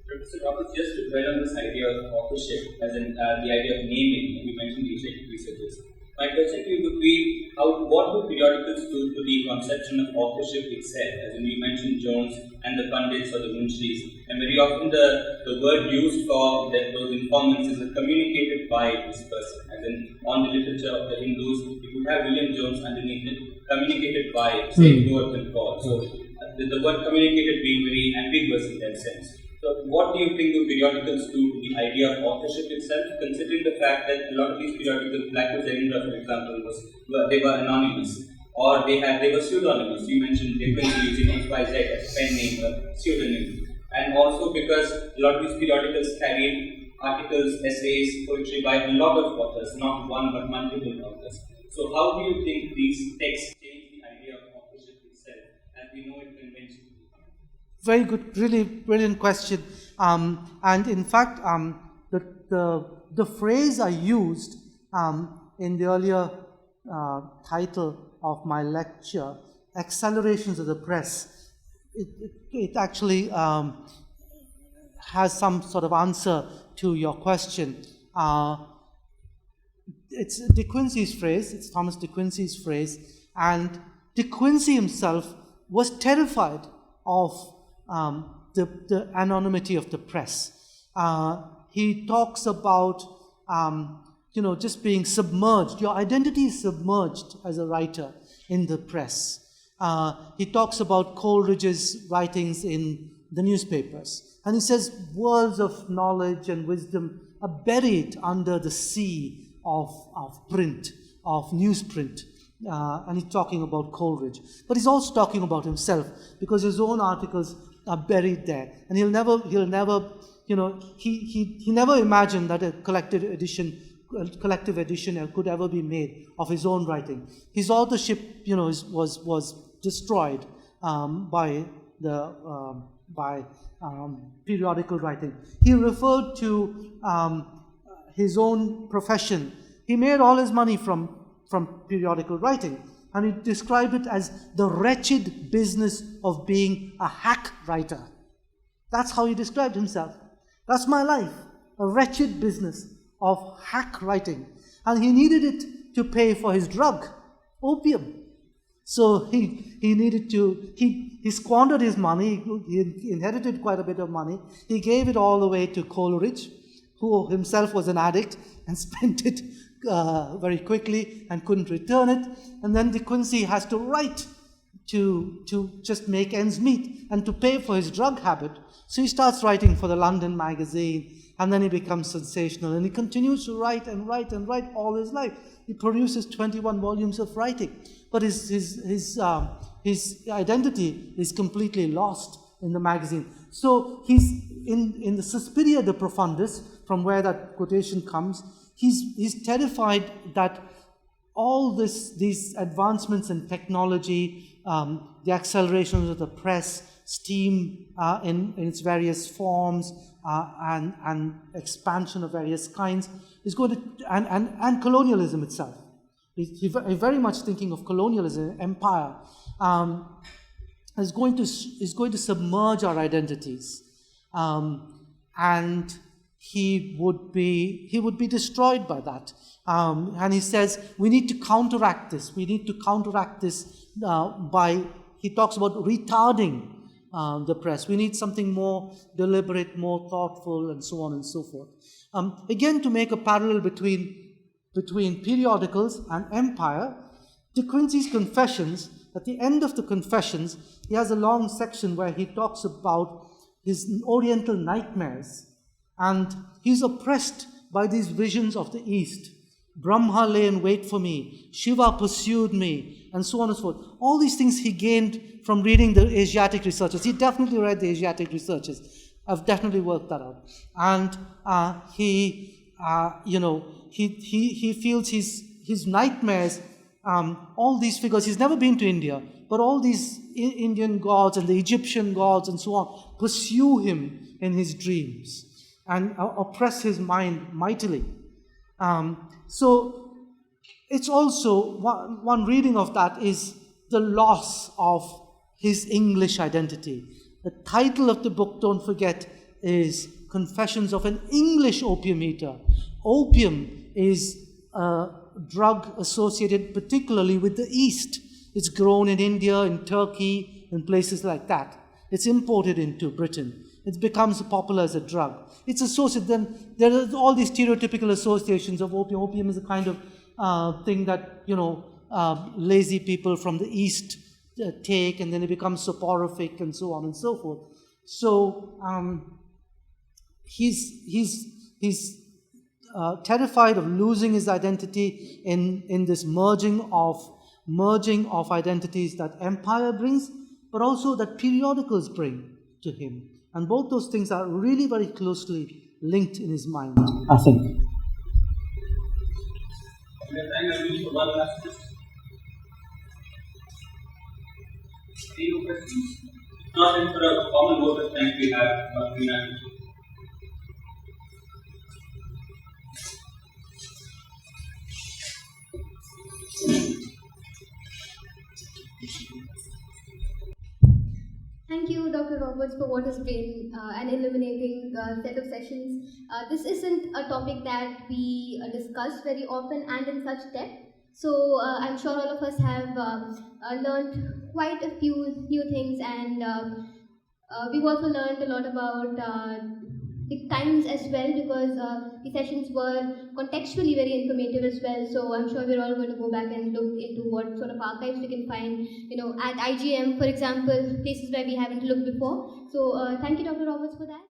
Professor Roberts, just to dwell on this idea of authorship, as in the idea of naming, you mentioned Asiatic researchers. My question to you would be, what do periodicals do to the conception of authorship itself? As in, you mentioned Jones and the pundits or the munshis, and very often the word used for those informants is communicated by this person. As in, on the literature of the Hindus, you would have William Jones underneath it, communicated by, say, Lord and God. So the word communicated being very ambiguous in that sense. So what do you think the periodicals do to the idea of authorship itself, considering the fact that a lot of these periodicals, Blackwood's Edinburgh, for example, they were anonymous, or they were pseudonymous. You mentioned Dickinson using XYZ as pen name or pseudonym. And also because a lot of these periodicals carried articles, essays, poetry by a lot of authors, not one but multiple authors. So how do you think these texts change the idea of authorship itself as we know it conventionally? Very good, really brilliant question. And in fact, the phrase I used in the earlier title of my lecture, accelerations of the press, it actually has some sort of answer to your question. It's De Quincey's phrase, it's Thomas De Quincey's phrase, and De Quincey himself was terrified of the anonymity of the press. He talks about, just being submerged. Your identity is submerged as a writer in the press. He talks about Coleridge's writings in the newspapers. And he says worlds of knowledge and wisdom are buried under the sea of print, of newsprint. And he's talking about Coleridge. But he's also talking about himself, because his own articles are buried there. And he never imagined that a collective edition could ever be made of his own writing. His authorship, was destroyed by periodical writing. He referred to his own profession. He made all his money from periodical writing, and he described it as the wretched business of being a hack writer. That's how he described himself. That's my life, a wretched business of hack writing. And he needed it to pay for his drug, opium. So he squandered his money. He inherited quite a bit of money. He gave it all away to Coleridge, who himself was an addict, and spent it very quickly and couldn't return it. And then De Quincey has to write to just make ends meet and to pay for his drug habit. So he starts writing for the London magazine, and then he becomes sensational, and he continues to write and write and write all his life. He produces 21 volumes of writing, but his identity is completely lost in the magazine. So he's in the Suspiria de Profundis, from where that quotation comes. He's terrified that all these advancements in technology, the accelerations of the press, steam in its various forms and expansion of various kinds is going to, and colonialism itself. He's very much thinking of colonialism, empire, is going to submerge our identities, and he would be destroyed by that. And he says we need to counteract this. We need to counteract this by, he talks about retarding the press. We need something more deliberate, more thoughtful, and so on and so forth. Again, to make a parallel between periodicals and empire, De Quincey's Confessions, at the end of the Confessions, he has a long section where he talks about his Oriental nightmares, and he's oppressed by these visions of the East. Brahma lay in wait for me, Shiva pursued me, and so on and so forth. All these things he gained from reading the Asiatic researchers. He definitely read the Asiatic researchers. I've definitely worked that out. And he feels his nightmares, all these figures, he's never been to India, but all these Indian gods and the Egyptian gods and so on pursue him in his dreams and oppress his mind mightily. So it's also, one reading of that is the loss of his English identity. The title of the book, don't forget, is Confessions of an English Opium Eater. Opium is a drug associated particularly with the East. It's grown in India, in Turkey, in places like that. It's imported into Britain. It becomes popular as a drug. It's associated, then there are all these stereotypical associations of opium. Opium is a kind of thing that, lazy people from the East take, and then it becomes soporific and so on and so forth. So he's terrified of losing his identity in this merging of identities that empire brings, but also that periodicals bring to him. And both those things are really very closely linked in his mind, I think. One last question. Any questions? Not in for a common vote of time we have, but we have. Thank you, Dr. Roberts, for what has been an illuminating set of sessions. This isn't a topic that we discuss very often and in such depth. So I'm sure all of us have learned quite a few new things, and we've also learned a lot about the times as well, because the sessions were contextually very informative as well. So I'm sure we're all going to go back and look into what sort of archives we can find, at IGM, for example, places where we haven't looked before. So thank you, Dr. Roberts, for that.